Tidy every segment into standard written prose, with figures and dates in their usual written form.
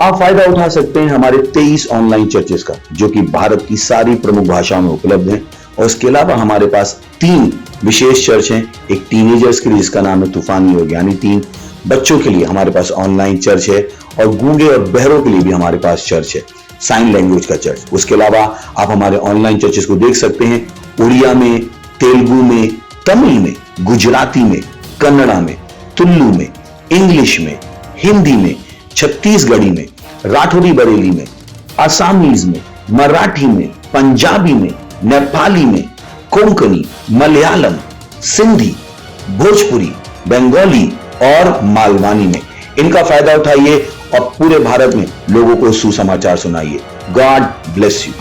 आप फायदा उठा सकते हैं हमारे 23 ऑनलाइन चर्चेस का, जो कि भारत की सारी प्रमुख भाषाओं में उपलब्ध हैं। और इसके अलावा हमारे पास 3 विशेष चर्च हैं। एक टीनेजर्स के लिए जिसका नाम है तूफानी योग यानी 3, बच्चों के लिए हमारे पास ऑनलाइन चर्च है, और गूंगे और बहरों के लिए भी हमारे पास चर्च है, साइन लैंग्वेज का चर्च। उसके अलावा आप हमारे ऑनलाइन चर्चेस को देख सकते हैं उड़िया में, तेलुगु में, तमिल में, गुजराती में, कन्नड़ा में, तुलु में, इंग्लिश में, हिंदी में, छत्तीसगढ़ी में, राठौरी बरेली में, असमीज में, मराठी में, पंजाबी में, नेपाली में, कोंकणी, मलयालम, सिंधी, भोजपुरी, बंगाली और मालवानी में। इनका फायदा उठाइए और पूरे भारत में लोगों को सुसमाचार सुनाइए। God bless you.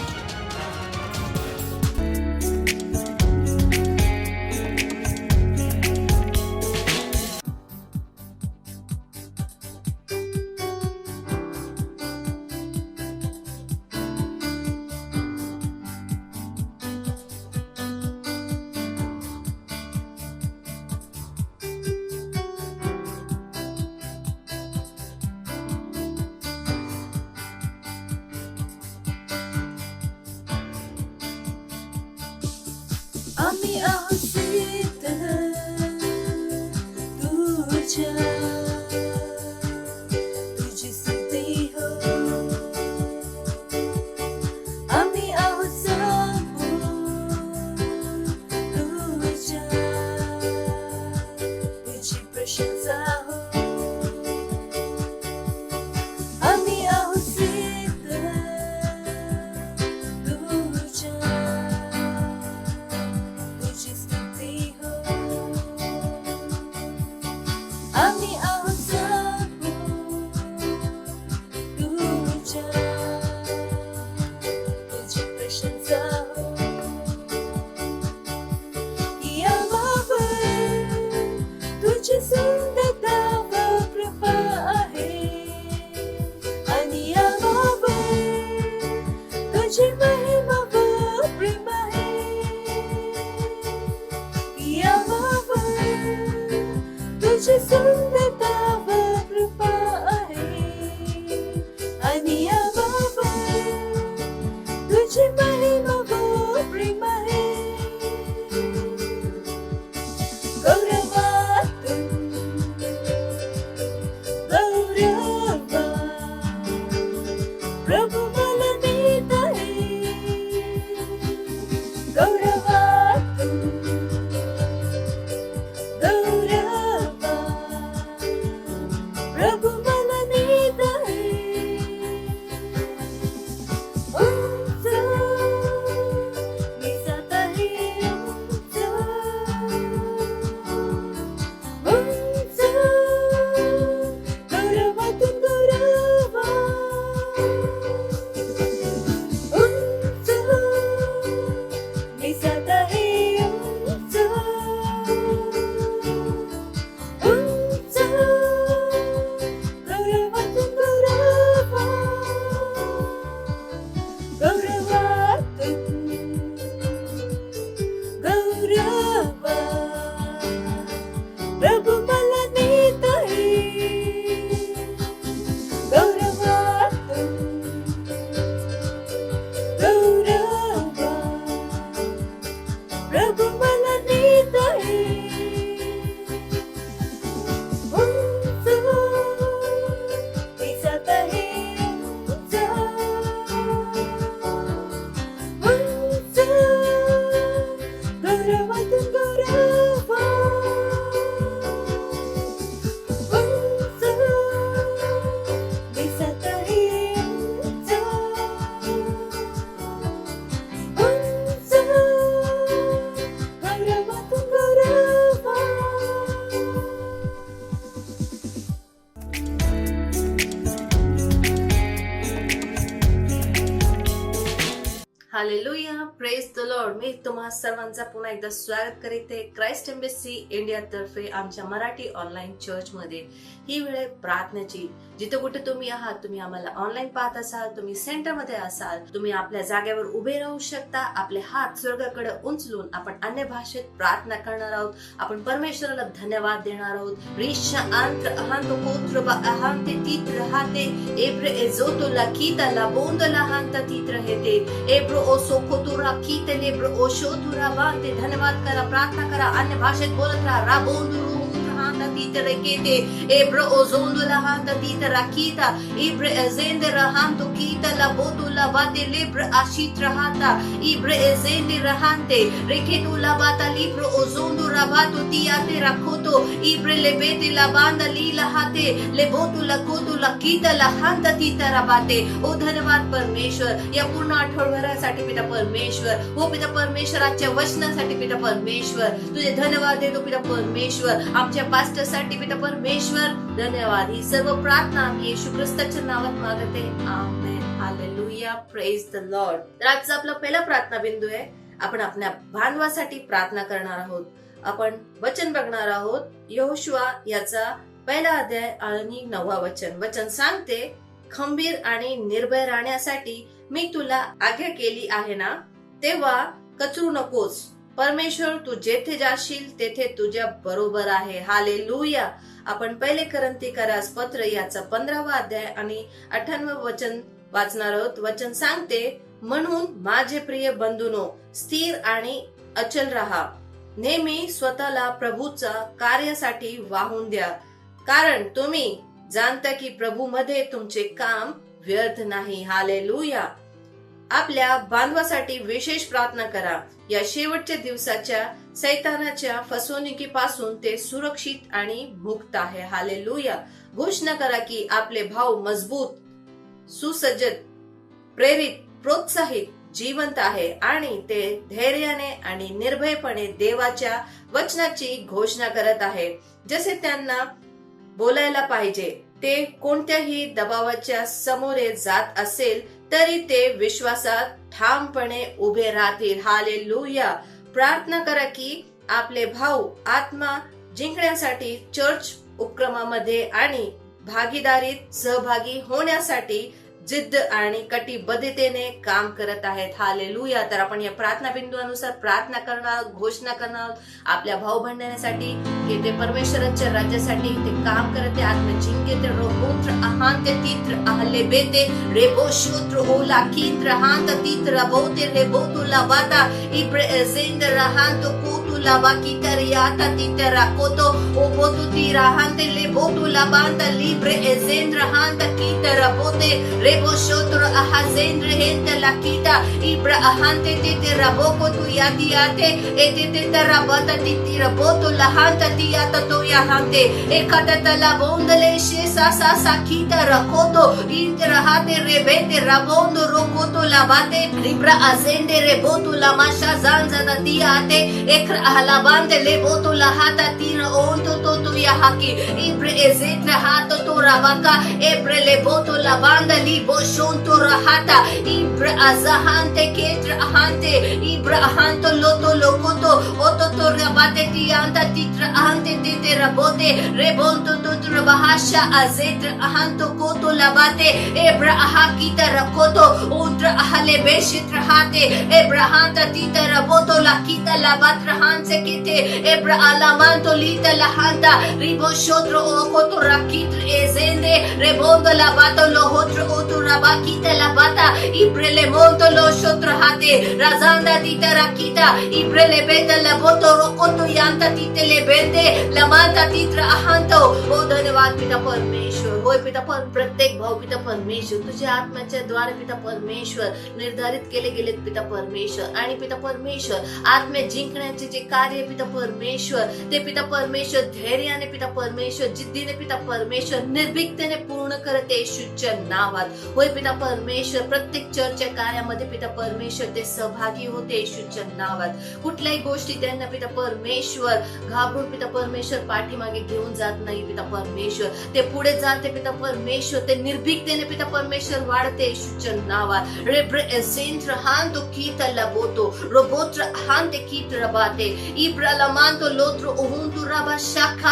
आम्ही आहोत सिद्ध तुझ्या, तुझी स्तुती हो. आम्ही आहोत समोर तुझ्या, तुझी प्रशंसा हो. आम्ही आहोत सिद्ध तुझ्या, तुझी स्तुती हो. आम्ही आहोत समोर तुझ्या, तुझी प्रशंसा हो. यावावर तुझी सुंदरता व कृपा आहे, आणि यावावर तुझी महिमा व प्रेम आहे. यावावर तुझी सुंदरता व कृपा आहे, आणि यावावर तुझी महिमा व प्रेम आहे. गौरवातून गौरवा प्रभु मला नेत आहे. गौरवातून गौरवा प्रभु मला नेत आहे. उंच मी जात आहे, उंच उंच गौरवातून गौरवा. उंच मी जात आहे, उंच उंच गौरवातून गौरवा. गौरवातून गौरवा प्रभु मला नेत आहे. गौरवातून गौरवा प्रभु मला नेत आहे. उंच मी जात आहे, उंच उंच गौरवातून गौरवा. उंच मी जात आहे, उंच उंच गौरवातून गौरवा. हालेलुया. Praise the Lord. मी तुम्हा सर्वांचा पुन्हा एकदा स्वागत करीते क्राइस्ट एम्बेसी इंडिया तर्फे आमच्या मराठी ऑनलाईन चर्च मध्ये. ही वेळ आहे प्रार्थनेची. जिथे कुठे तुम्ही आहात, तुम्ही आम्हाला ऑनलाईन पाहत असाल, तुम्ही सेंटर मध्ये असाल, तुम्ही आपल्या जागेवर उभे राहू शकता. आपले हात स्वर्गाकडे उंचलून आपण अन्य भाषेत प्रार्थना करणार आहोत. आपण परमेश्वराला धन्यवाद देणार आहोत. रिश अंत्र अहंत पुत्र अहंत तीत राहते एब्र एजोतो लाकीता ला बोंद लहांत तीत रहते एब्रो ओ सोखोतुरा कीते लेब्रो ओ शोतुरा वांते. धन्यवाद करा, प्रार्थना करा, अन्य भाषेत बोलत राहा. राबोंदुरु तीत रकेते एब्रो ओ जोंदु लहांत तीत राकीता इब्र एजेंद रहांतो कीता ला बोतु ला बाते लेब्र आशित रहाता इब्र एजेंद रहांते रेकेतु ला बाता लिब्रो ओ जोंदु राबातो तियाते रखोतो इब्र लेबेते ला बांदा ली लहाते लेबोतु ला कोतु ला कीता लहांत तीत राबाते. ओ धन्यवाद परमेश्वर, या पूर्ण आठवड्यासाठी पिता परमेश्वर. हो पिता परमेश्वर, आजच्या वचनासाठी पिता परमेश्वर तुझे धन्यवाद देतो पिता परमेश्वर. आमच्या पास्टर साठी पिता परमेश्वर धन्यवाद. ही सर्व प्रार्थना आम्ही येशू ख्रिस्ताच्या नावात मागते. Amen. Hallelujah. Praise the Lord. तर आजचा आपला पहिला प्रार्थना बिंदू आहे. आपण आपल्या बांधवासाठी प्रार्थना करणार आहोत. आपण वचन बघणार आहोत. यहोशुआ याचा पहिला अध्याय आणि 9वा वचन. वचन सांगते, खंबीर आणि निर्भय राहण्यासाठी मी तुला आज्ञा केली आहे ना, तेव्हा कचरू नकोस. परमेश्वर तू जेथे जाशील तेथे तुझ्या बरोबर आहे. हालेलुया. आपण पहिले करंथीकरास पत्र याचा 15वा अध्याय आणि 98वे वचन वाचणार आहोत. वचन सांगते, म्हणून माझे प्रिय बंधूनो, स्थिर आणि अचल राहा. नेहमी स्वतःला प्रभूचा कार्यासाठी वाहून द्या, कारण तुम्ही जाणता की प्रभू मध्ये तुमचे काम व्यर्थ नाही. हालेलुया. आपल्या बांधवासाठी विशेष प्रार्थना करा. या शेवटच्या दिवसाच्या सैतानाच्या फसवणुकीपासून ते सुरक्षित आणि मुक्त आहे. हालेलुया. घोषणा करा की आपले भाऊ मजबूत, सुसज्जित, प्रेरित, प्रोत्साहित, जिवंत आहे आणि ते धैर्याने आणि निर्भयपणे देवाच्या वचनाची घोषणा करत आहे जसे त्यांना बोलायला पाहिजे. ते कोणत्याही दबावाच्या समोरे जात असेल तरी ते विश्वासात ठामपणे उभे राहतील. हालेलुया. प्रार्थना करा की आपले भाऊ आत्मा जिंकण्यासाठी चर्च उपक्रमामध्ये आणि भागीदारीत सहभागी होण्यासाठी जिद्द आणि कटिबद्धतेने काम करत आहेत. हालेलुया. तर आपण या प्रार्थना बिंदूनुसार प्रार्थना करणार, घोषणा करणार आपल्या भाऊ बंधनासाठी की ते परमेश्वराच्या राज्यासाठी ते काम करते. आत्म जिंकते रोपुत्र अहांत तीत्र आहले बेते रेबो शूत्र ओला कीत्र हांत तीत्र बोते रेबो तुला बाता इब्रे एजेंड रहांत कोतु लावा कीतर याता तीत्र कोतो ओ बोतु तीरा हांत लेबो तुला बांता लिब्रे एजेंड रहांत कीतर बोते रेबो शूत्र अहाजेंड रहेंत लाकीता इब्रा अहांते तीत्र रबो तू याती आते एते तीत्र रबता तीत्र बोतु लहांत तियाता तो याहांते एखादा तला बोंदले शे सासा साखीता रखोतो इंत रहाते रेबेते रबोंदो रोकोतो लाबाते लिब्रा अजेंडे रेबोतु लमाशा जानजादा तियाते एखर अहला बांदे लेबोतु लहाता तीर ओंतो तो याहाकी इब्रे एजेत रहातो तो रबाका एब्रे लेबोतु लबांदा लिबो शोंतो रहाता इब्रे अजहांते केत्र अहांते इब्रा अहांतो लोतो लोकोतो ओतो तो रबाते तियांता तीत्र अहांते तेते रबोते रेबोंतो तो bahasha azetra ahanto koto labate ebra ahakita rakoto udra ahale beshitra hate ebrahanta tita raboto lakita labatra hanse kite ebra alamanto lita lahanta ribo shodro okoto rakitra ezende rebondo labato lohotro oto rabakita labata ibrele monto lo shodro hate razanda tita rakita ibrele beta laboto rokoto yanta tite lebende lamanta titra ahanto. ओ धन्यवाद पिता परमेश्वर. होय पिता प्रत्येक भाऊ पिता परमेश्वर तुझ्या आत्म्याच्या द्वारे पिता परमेश्वर निर्धारित केले गेलेत पिता परमेश्वर. आणि पिता परमेश्वर आत्म्या जिंकण्याचे जे कार्य पिता परमेश्वर ते पिता परमेश्वर धैर्याने पिता परमेश्वर, जिद्दीने पिता परमेश्वर, निर्भीकतेने पूर्ण करते येशूच्या नावात. होय पिता परमेश्वर, प्रत्येक चर्चच्या कार्यामध्ये पिता परमेश्वर ते सहभागी होते येशूच्या नावात. कुठल्याही गोष्टी त्यांना पिता परमेश्वर घाबरून पिता परमेश्वर पाठीमागे घेऊन जात नाही पिता परमेश्वर. ते पुढे जाते पिता परमेश्वर, ते निर्भीकतेने पिता परमेश्वर वाढते येशूच्या नावात. Represent Rahando Kita Laboto, Robotra Hante Kita Rabate, Ibralamanto Lotro Uhuntu Rabba Shakata.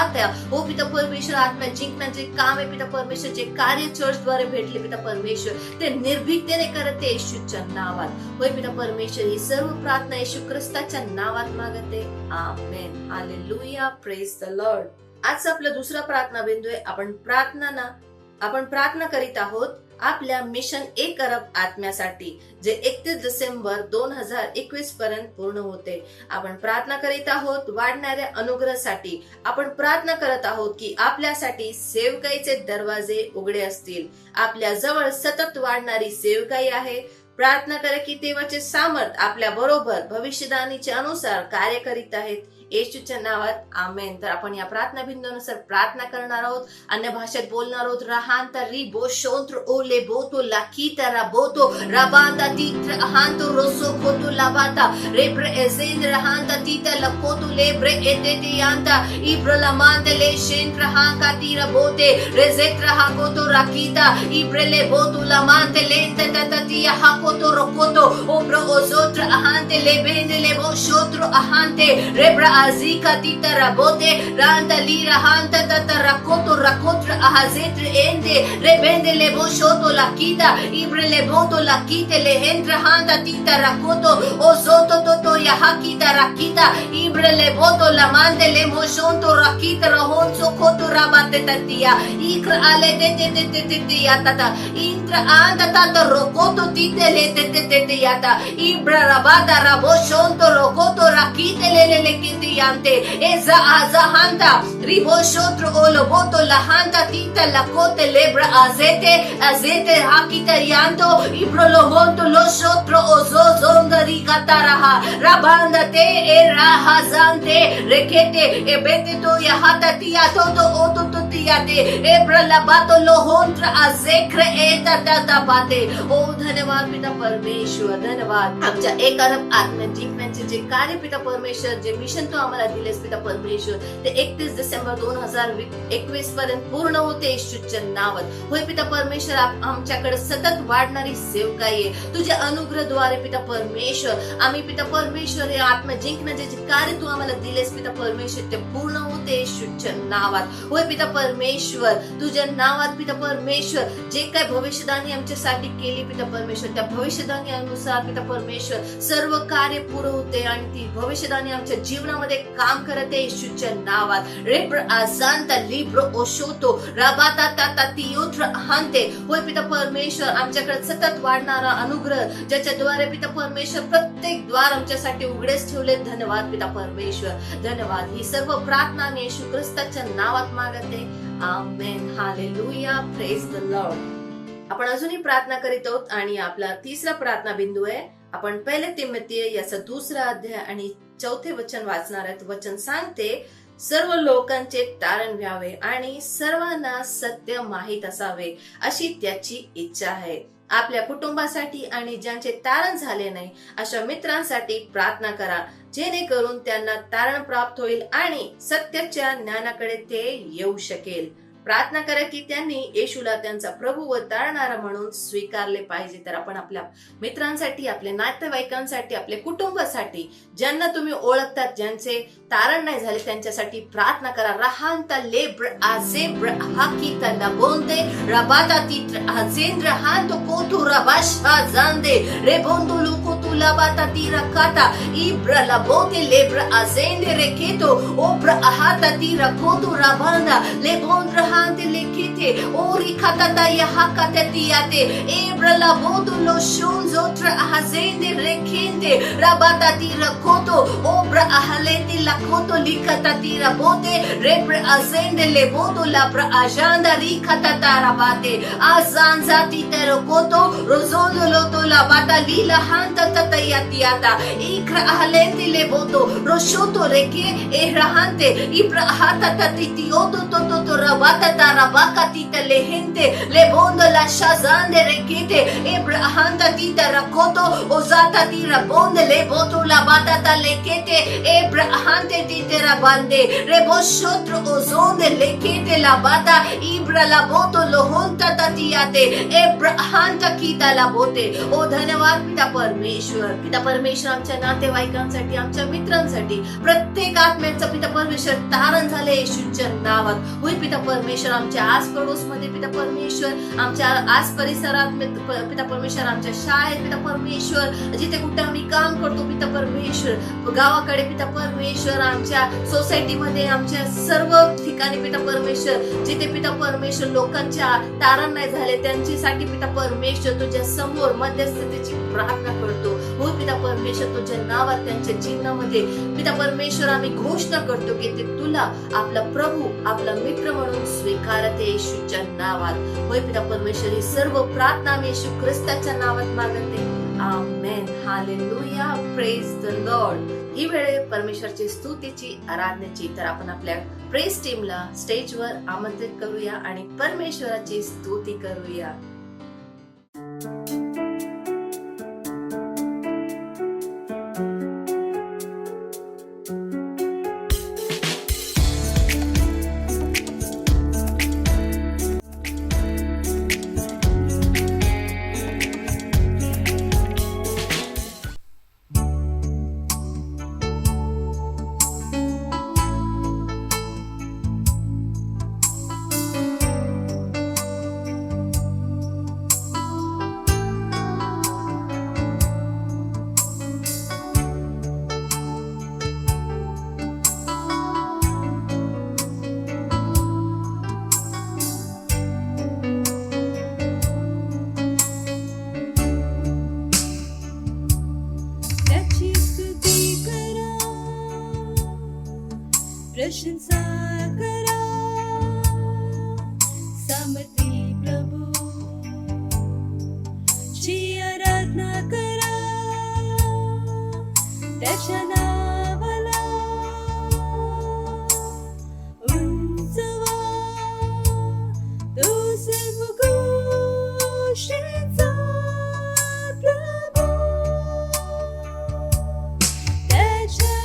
हो पिता परमेश्वर, आत्मा जिंकण्याचे काम आहे पिता परमेश्वर, जे कार्य चर्चद्वारे भेटले पिता परमेश्वर, ते निर्भीकतेने करते येशूच्या नावात. होय पिता परमेश्वर, ही सर्व प्रार्थना येशू ख्रिस्ताच्या नावात मागते. Amen. Hallelujah. Praise the Lord. आजचा आपला दुसरा प्रार्थना बिंदू आहे. आपण प्रार्थना करीत आहोत आपल्या मिशन 1 अरब आत्म्यासाठी, जे 31 डिसेंबर 2021 पर्यंत पूर्ण होते. आपण प्रार्थना करीत आहोत वाढणाऱ्या अनुग्रहासाठी. आपण प्रार्थना करत आहोत की आपल्यासाठी सेवकाईचे दरवाजे उघडे असतील. आपल्या जवळ सतत वाढणारी सेवकाई आहे. प्रार्थना करा की देवाचे सामर्थ आपल्या बरोबर भविष्यवाणीच्या अनुसार कार्य करीत आहेत येशूच्या नावात. आमेन. तर आपण या प्रार्थना बिंदूनुसार प्रार्थना करणार आहोत, अन्य भाषेत बोलणार आहोत. रहांता रिबो शोंत्र ओले बोतो लाकीता राबोतो राबाता तीत्र अहांतो रोसो खोतो लाबाता रेब्रे एजेन रहांता तीता लकोतो लेब्रे एतेते यांता इब्रलामांते ले शेंत्र हांका तीरा बोते रेजेत्र हाकोतो राकीता इब्रेले बोतो लामांते लेंते तततिया हाकोतो रोकोतो ओब्रो ओजोत्र अहांते लेबेंदे लेबो शोत्रो अहांते रेब्रा azika tita rabote randa lira hanta tata rakoto rakotra ahazetre ende rebende lebo shoto lakita ibre leboto lakite lehendra hanta tita rakoto ozoto toto yahakita rakita ibre leboto lamande lemo shonto rakita rahonso koto rabate tatia ikra ale te yatata intra anda tata rokoto tite le te yata ibra rabata rabo shonto rokoto rakite le kiti yante eza azahanta riboshotro oloboto lahanta tita lakote lebra azete hakita yanto ibrolomonto loshotro ozozonda rikataraha rabanda te erahazante rekete ebete to yahata tia toto ototo tiate ebra labato lohontra azekre eta tatabate. ओ धन्यवाद पिता परमेश्वर, धन्यवाद. आमच्या 1 अरब आत्मा जिंकण्याचे जे कार्य पिता परमेश्वर, जे मिशन तू आम्हाला दिलेस पिता परमेश्वर, ते 31 डिसेंबर 2021 पर्यंत पूर्ण होते येशूच्या नावात. होय पिता परमेश्वर, आमच्याकडे सतत वाढणारी सेवकाई आहे. तुझ्या अनुग्रहाद्वारे पिता परमेश्वर, आम्ही पिता परमेश्वर हे आत्मा जिंकण्याचे जे कार्य तू आम्हाला दिलेस पिता परमेश्वर, ते पूर्ण होते येशूच्या नावात. होय पिता परमेश्वर, तुझ्या नावात पिता परमेश्वर, जे काय भविष्यवाणी आमच्यासाठी केली पिता परमेश्वर, त्या भविष्यवाणी अनुसार पिता परमेश्वर सर्व कार्य पूर्ण होते आणि ती भविष्यवाणी आमच्या जीवनामध्ये काम करते येशूच्या नावात. रेब्र आजांता लिब्रो ओशोतो राबाता ताता तियोत्र हंते. होय पिता परमेश्वर, आमच्याकडे सतत वाढणारा अनुग्रह, ज्याच्याद्वारे पिता परमेश्वर प्रत्येक द्वार आमच्यासाठी उघडेच ठेवले. धन्यवाद पिता परमेश्वर, धन्यवाद. ही सर्व प्रार्थना मी येशू ख्रिस्ताच्या नावात मागते. Amen. Hallelujah. Praise the Lord. आपण अजूनही प्रार्थना करीत आहोत आणि आपला तिसरा प्रार्थना बिंदू आहे. आपण 1 तिमोथेय याचा 2 अध्याय आणि 4 वचन वाचणार आहेत. वचन सांगते, सर्व लोकांचे तारण व्हावे आणि सर्वांना सत्य माहीत असावे अशी त्याची इच्छा आहे. आपल्या कुटुंबासाठी आणि ज्यांचे तारण झाले नाही अशा मित्रांसाठी प्रार्थना करा, जेणेकरून त्यांना तारण प्राप्त होईल आणि सत्याच्या ज्ञानाकडे ते येऊ शकेल. प्रार्थना करा की त्यांनी येशूला त्यांचा प्रभू व तारणारा म्हणून स्वीकारले पाहिजे. तर आपण आपल्या मित्रांसाठी, आपल्या नातेवाईकांसाठी, आपल्या कुटुंबासाठी, ज्यांना तुम्ही ओळखतात, ज्यांचे तारण नाही झाले, त्यांच्यासाठी प्रार्थना करा. रहांता लेब्र आजेब्र हाकीता लबोंदे रबाता तित्र आजेंद्र हांतो कोतु रबाशा जांदे रेबोंदो लोको तु लबाता तिरा काता इब्र लबोते लेब्र आजेंदे रेकेतो ओब्र आहाता तिरा कोतु रबांदा लेबोंद्र हांते लेकेते ओरी खाताता यहा काततियाते एब्र लबोतो लो शोंजोत्र आजेंदे रेकेंदे रबाता तिरा कोतो ओब्र ahaleти la koto likata tira bote repre azende le boto la pra ajanda rikata tarabate azanza titero koto rozondo loto la bata lila hanta tayatiata ikra ahalenti leboto roshoto reke ehrahante ibra hata tatitioto toto rabata tarabaka tita lehente lebondo la shazande rekete ebrahanta tita rakoto ozata tira bonde leboto la batata lekete ebrahante tita rabande reboshotro ozonde lekete la bata ibra la boto lohonta tatiate एब्राहंता कीता लाभोते ओ धन्यवाद पिता परमेश्वर आमच्या नातेवाईकांसाठी आमच्या मित्रांसाठी प्रत्येक आत्म्याचं पिता परमेश्वर तारण झाले येशूच्या नावात होय पिता परमेश्वर आमच्या आस पडोस मध्ये पिता परमेश्वर आमच्या आस परिसरात पिता परमेश्वर आमच्या शाळेत पिता परमेश्वर जिथे कुठे आम्ही काम करतो पिता परमेश्वर गावाकडे पिता परमेश्वर आमच्या सोसायटीमध्ये आमच्या सर्व ठिकाणी पिता परमेश्वर जिथे पिता परमेश्वर लोकांच्या तारण नाही झाले त्यांच्यासाठी पिता परमेश्वर तुझ्या समोर मध्यस्थतेची प्रार्थना करतो हो पिता परमेश्वर तुझ्या नावात त्यांच्या जीवनामध्ये पिता परमेश्वर आम्ही घोषणा करतो की ते तुला आपला प्रभू आपला मित्र म्हणून स्वीकारते येशूच्या नावात होय पिता परमेश्वर ही सर्व प्रार्थना आम्ही येशू ख्रिस्ताच्या नावात मागते amen hallelujah praise the Lord ही वेळ आहे परमेश्वरची स्तुतीची आराधनेची तर आपण आपल्या प्रेस टीमला स्टेजवर आमंत्रित करूया आणि परमेश्वराची स्तुती करूया प्रशंसा करा समर्थी प्रभू ची आराधना करा त्याच्या नावाला उंचवा तो सर्व गोष्टींचा प्रभू त्याच्या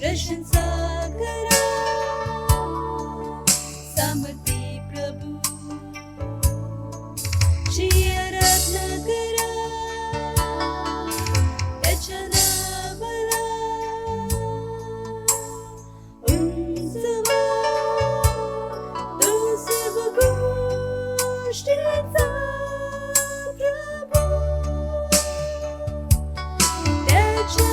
प्रशंसा करा समर्थी प्रभू ची आराधना करा त्याच्या नावाला उंचवा तो सर्व गोष्टींचा प्रभू त्याच्या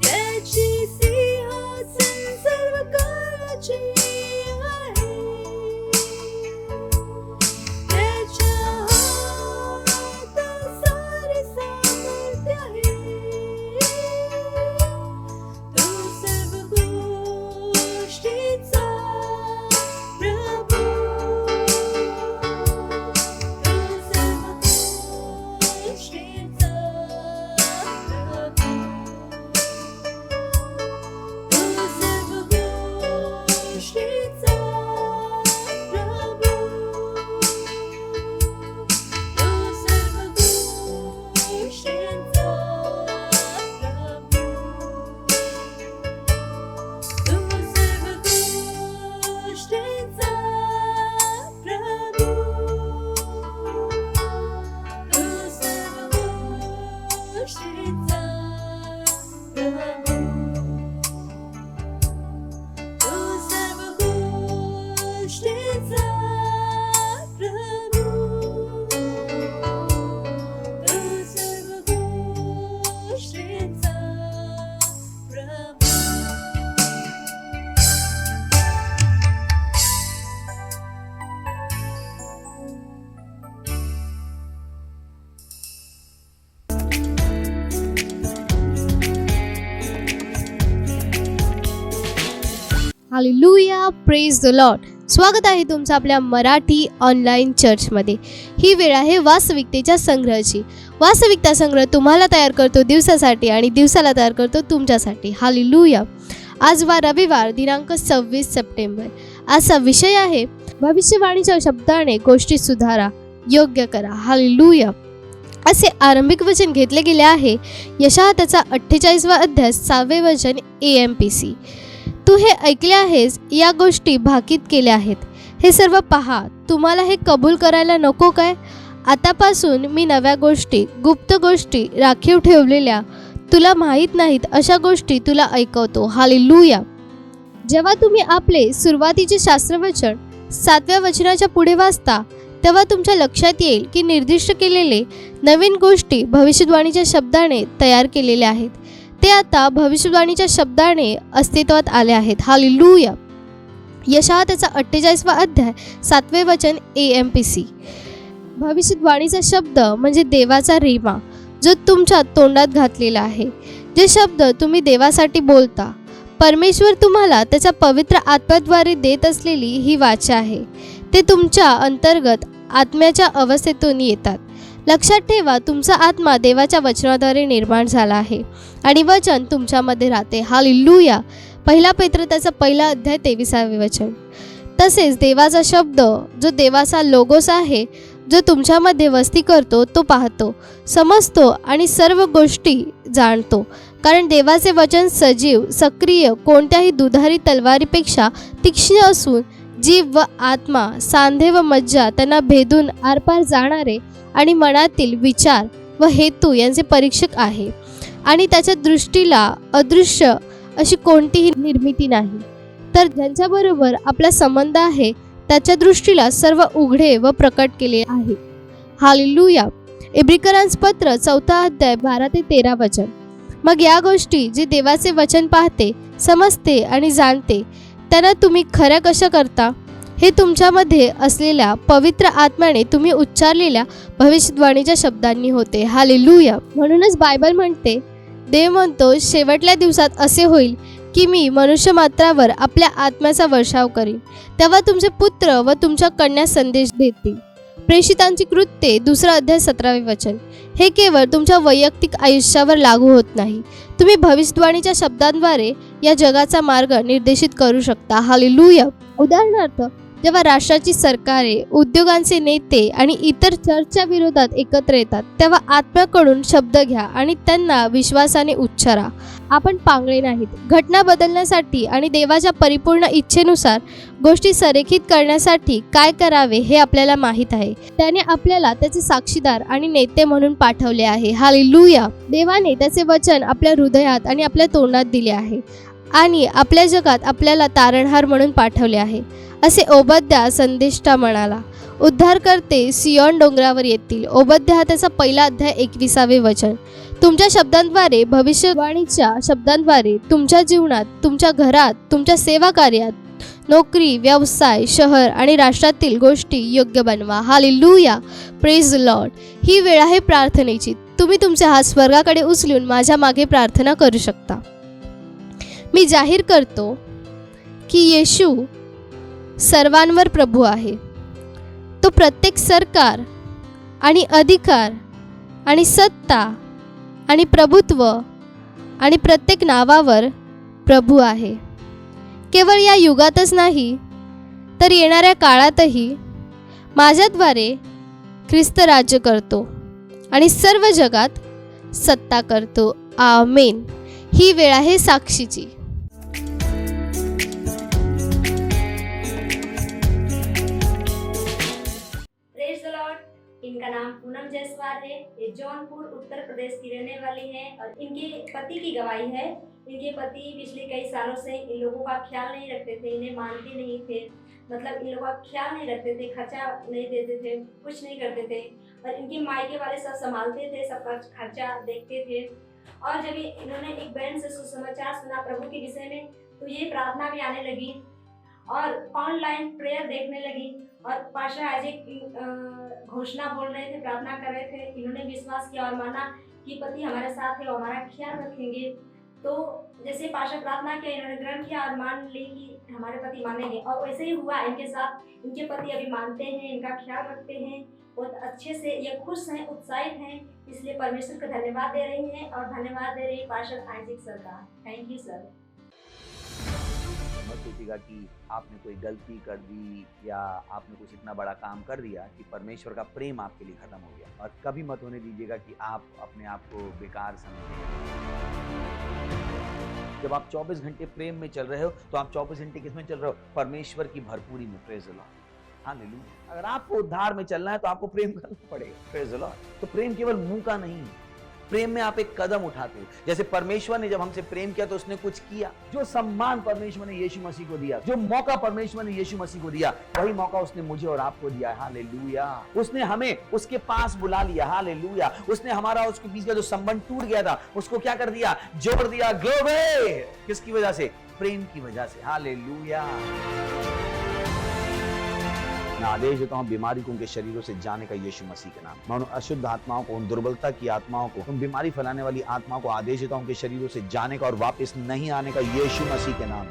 that you प्रभु तू सर्व गोष्टींचा प्रभु तू सर्व गोष्टींचा प्रभु हालेलुया, प्रेज द लॉर्ड. स्वागत आहे तुमचं आपल्या मराठी ऑनलाईन चर्चमध्ये. ही वेळ आहे वास्तविकतेच्या संग्रहाची. वास्तविकता संग्रह तुम्हाला तयार करतो दिवसासाठी आणि दिवसाला तयार करतो तुमच्यासाठी. हालेलुया. आज रविवार दिनांक 26 सप्टेंबर. आजचा विषय आहे भविष्यवाणीच्या शब्दाने गोष्टी सुधारा, योग्य करा. हालेलुया. असे आरंभिक वचन घेतले गेले आहे. यशाया त्याचा 48वा अध्याय 6वे वचन AMPC. तू हे ऐकले आहेस, या गोष्टी भाकीत केल्या आहेत. हे सर्व पहा, तुम्हाला हे कबूल करायला नको काय? आतापासून मी नव्या गोष्टी, गुप्त गोष्टी राखीव ठेवलेल्या, तुला माहीत नाहीत अशा गोष्टी तुला ऐकवतो. हालेलुया. जेव्हा तुम्ही आपले सुरुवातीचे शास्त्रवचन 7व्या वचनाच्या पुढे वाचता, तेव्हा तुमच्या लक्षात येईल की निर्दिष्ट केलेले नवीन गोष्टी भविष्यवाणीच्या शब्दाने तयार केलेल्या आहेत. ते आता भविष्यवाणीच्या शब्दाने अस्तित्वात आले आहेत. हालेलुया. यशाया त्याचा 48वा अध्याय 7वे वचन AMPC. भविष्यवाणीचा शब्द म्हणजे देवाचा रीमा, जो तुमच्या तोंडात घातलेला आहे. जे शब्द तुम्ही देवासाठी बोलता, परमेश्वर तुम्हाला त्याच्या पवित्र आत्म्याद्वारे देत असलेली ही वाचा आहे. ते तुमच्या अंतर्गत आत्म्याच्या अवस्थेतून येतात. लक्षात ठेवा, तुमचा आत्मा देवाच्या वचनाद्वारे निर्माण झाला आहे आणि वचन तुमच्यामध्ये राहते. हालेलुया. 1 पेत्र त्याचा 1 अध्याय 23वे वचन. तसेच देवाचा शब्द, जो देवाचा लोगोस आहे, जो तुमच्यामध्ये वस्ती करतो, तो पाहतो, समजतो आणि सर्व गोष्टी जाणतो. कारण देवाचे वचन सजीव, सक्रिय, कोणत्याही दुधारी तलवारीपेक्षा तीक्ष्ण असून जीव व आत्मा, सांधे व मज्जा त्यांना भेदून आरपार जाणारे आणि मनातील विचार व हेतू यांचे परीक्षक आहे. आणि त्याच्या दृष्टीला अदृश्य अशी कोणतीही निर्मिती नाही, तर ज्यांच्याबरोबर आपला संबंध आहे त्याच्या दृष्टीला सर्व उघडे व प्रकट केले आहे. हालेलुया. इब्रिकरांस पत्र 4 अध्याय 12 ते 13 वचन. मग या गोष्टी जे देवाचे वचन पाहते, समजते आणि जाणते, त्यांना तुम्ही खऱ्या कशा करता? हे तुमच्यामध्ये असलेल्या पवित्र आत्म्याने तुम्ही उच्चारलेल्या भविष्यवाणीच्या शब्दांनी होते. हालेलुया. म्हणूनच बायबल म्हणते, देव म्हणतो, शेवटल्या दिवसात असे होईल की मी मनुष्यमात्रावर आपल्या आत्म्याचा वर्षाव करीन. तेव्हा तुमचे पुत्र व तुमच्या कन्या संदेश देतील. प्रेषितांची कृत्ये 2 अध्याय 17वे वचन. हे केवळ तुमच्या वैयक्तिक आयुष्यावर लागू होत नाही. तुम्ही भविष्यवाणीच्या शब्दांद्वारे या जगाचा मार्ग निर्देशित करू शकता. हालेलुया. उदाहरणार्थ, जेव्हा राष्ट्राची सरकारे, उद्योगांचे नेते आणि इतर चर्चच्या विरोधात एकत्र येतात, तेव्हा आत्म्याकडून शब्द घ्या आणि त्यांना विश्वासाने उच्चारा. आपण पांगळे नाहीत. घटना बदलण्यासाठी आणि देवाच्या परिपूर्ण इच्छेनुसार गोष्टी संरेखित करण्यासाठी काय करावे हे आपल्याला माहीत आहे. त्याने आपल्याला त्याचे साक्षीदार आणि नेते म्हणून पाठवले आहे. हालेलुया. देवाने त्याचे वचन आपल्या हृदयात आणि आपल्या तोंडात दिले आहे आणि आपल्या जगात आपल्याला तारणहार म्हणून पाठवले आहे. असे ओबद्या संदेष्टा म्हणाला. उद्धारकर्ते सियोन डोंगरावर येतील. ओबद्या हा त्याचा 1 अध्याय 21वे वचन. तुमच्या शब्दांद्वारे, भविष्यवाणीच्या शब्दांद्वारे तुमच्या जीवनात, तुमच्या घरात, तुमच्या सेवा कार्यात, नोकरी, व्यवसाय, शहर आणि राष्ट्रातील गोष्टी योग्य बनवा. हालेलुया. Praise the Lord. ही वेळ आहे प्रार्थनेची. तुम्ही तुमचे हात स्वर्गाकडे उचलून माझ्या मागे प्रार्थना करू शकता. मी जाहीर करतो की येशू सर्वांवर प्रभू आहे. तो प्रत्येक सरकार आणि अधिकार आणि सत्ता आणि प्रभुत्व आणि प्रत्येक नावावर प्रभू आहे. केवळ या युगातच नाही, तर येणाऱ्या काळातही माझ्याद्वारे ख्रिस्त राज्य करतो आणि सर्व जगात सत्ता करतो. आमेन. ही वेळ आहे साक्षीची. Praise the Lord. इनका इनका नाम पूनम जायसवाल है। ये जौनपुर उत्तर प्रदेश की रहने वाली हैं और इनके पति की गवाही है। इनके पति पिछले कई सालों से इन लोगों का ख्याल नहीं रखते थे, इन्हें मानते नहीं थे, मतलब इन लोगों का ख्याल नहीं रखते थे, खर्चा नहीं देते थे, कुछ नहीं करते थे और इनके मायके वाले सब संभालते थे, सबका खर्चा देखते थे। और जब इन्होंने एक बहन से सुसमाचार सुना प्रभु के विषय में तो ये प्रार्थना भी आने लगी और ऑनलाइन प्रेयर देखने लगी और पास्टर आइजैक घोषणा बोल रहे थे, प्रार्थना कर रहे थे। इन्होंने विश्वास किया और माना कि पति हमारे साथ है और हमारा ख्याल रखेंगे। तो जैसे पास्टर प्रार्थना किया, इन्होंने ग्रहण किया और मान ली कि हमारे पति मानेंगे और वैसे ही हुआ इनके साथ। इनके पति अभी मानते हैं, इनका ख्याल रखते हैं, बहुत अच्छे से ये खुश हैं, उत्साहित हैं, इसलिए परमेश्वर का धन्यवाद दे रही हैं और धन्यवाद दे रही है पास्टर आइजैक सर का। Thank you sir. मत सोचिएगा कि आपने कोई गलती कर दी या आपने कुछ इतना बड़ा काम कर दिया कि परमेश्वर का प्रेम आपके लिए खत्म हो गया, और कभी मत होने दीजिएगा कि आप अपने आप को बेकार समझें। जब आप 24 घंटे प्रेम में चल रहे हो तो आप 24 घंटे किसमें चल रहे हो? परमेश्वर की भरपूरी में। Praise the Lord, hallelujah. अगर आपको उद्धार में चलना है तो आपको प्रेम करना पड़ेगा। Praise the Lord. तो प्रेम केवल मुंह का नहीं है, प्रेम में आप एक कदम उठाते हो। जैसे परमेश्वर ने जब हमसे प्रेम किया तो उसने कुछ किया। जो सम्मान परमेश्वर ने यीशु मसीह को दिया, जो मौका परमेश्वर ने यीशु मसीह को दिया, वही मौका उसने मुझे और आपको दिया। हालेलुया। उसने हमें उसके पास बुला लिया। हालेलुया। उसने हमारा उसके बीच का जो संबंध टूट गया था उसको क्या कर दिया? जोड़ दिया। ग्लोरी। किसकी वजह से? प्रेम की वजह से। हालेलुया। मैं आदेश देता हूं बीमारी को उनके शरीरों से जाने का यीशु मसीह के नाम। मैं उन अशुद्ध आत्माओं को, उन दुर्बलता की आत्माओं को, उन बीमारी फैलाने वाली आत्माओं को आदेश देता हूं उनके शरीरों से जाने का और वापस नहीं आने का यीशु मसीह के नाम।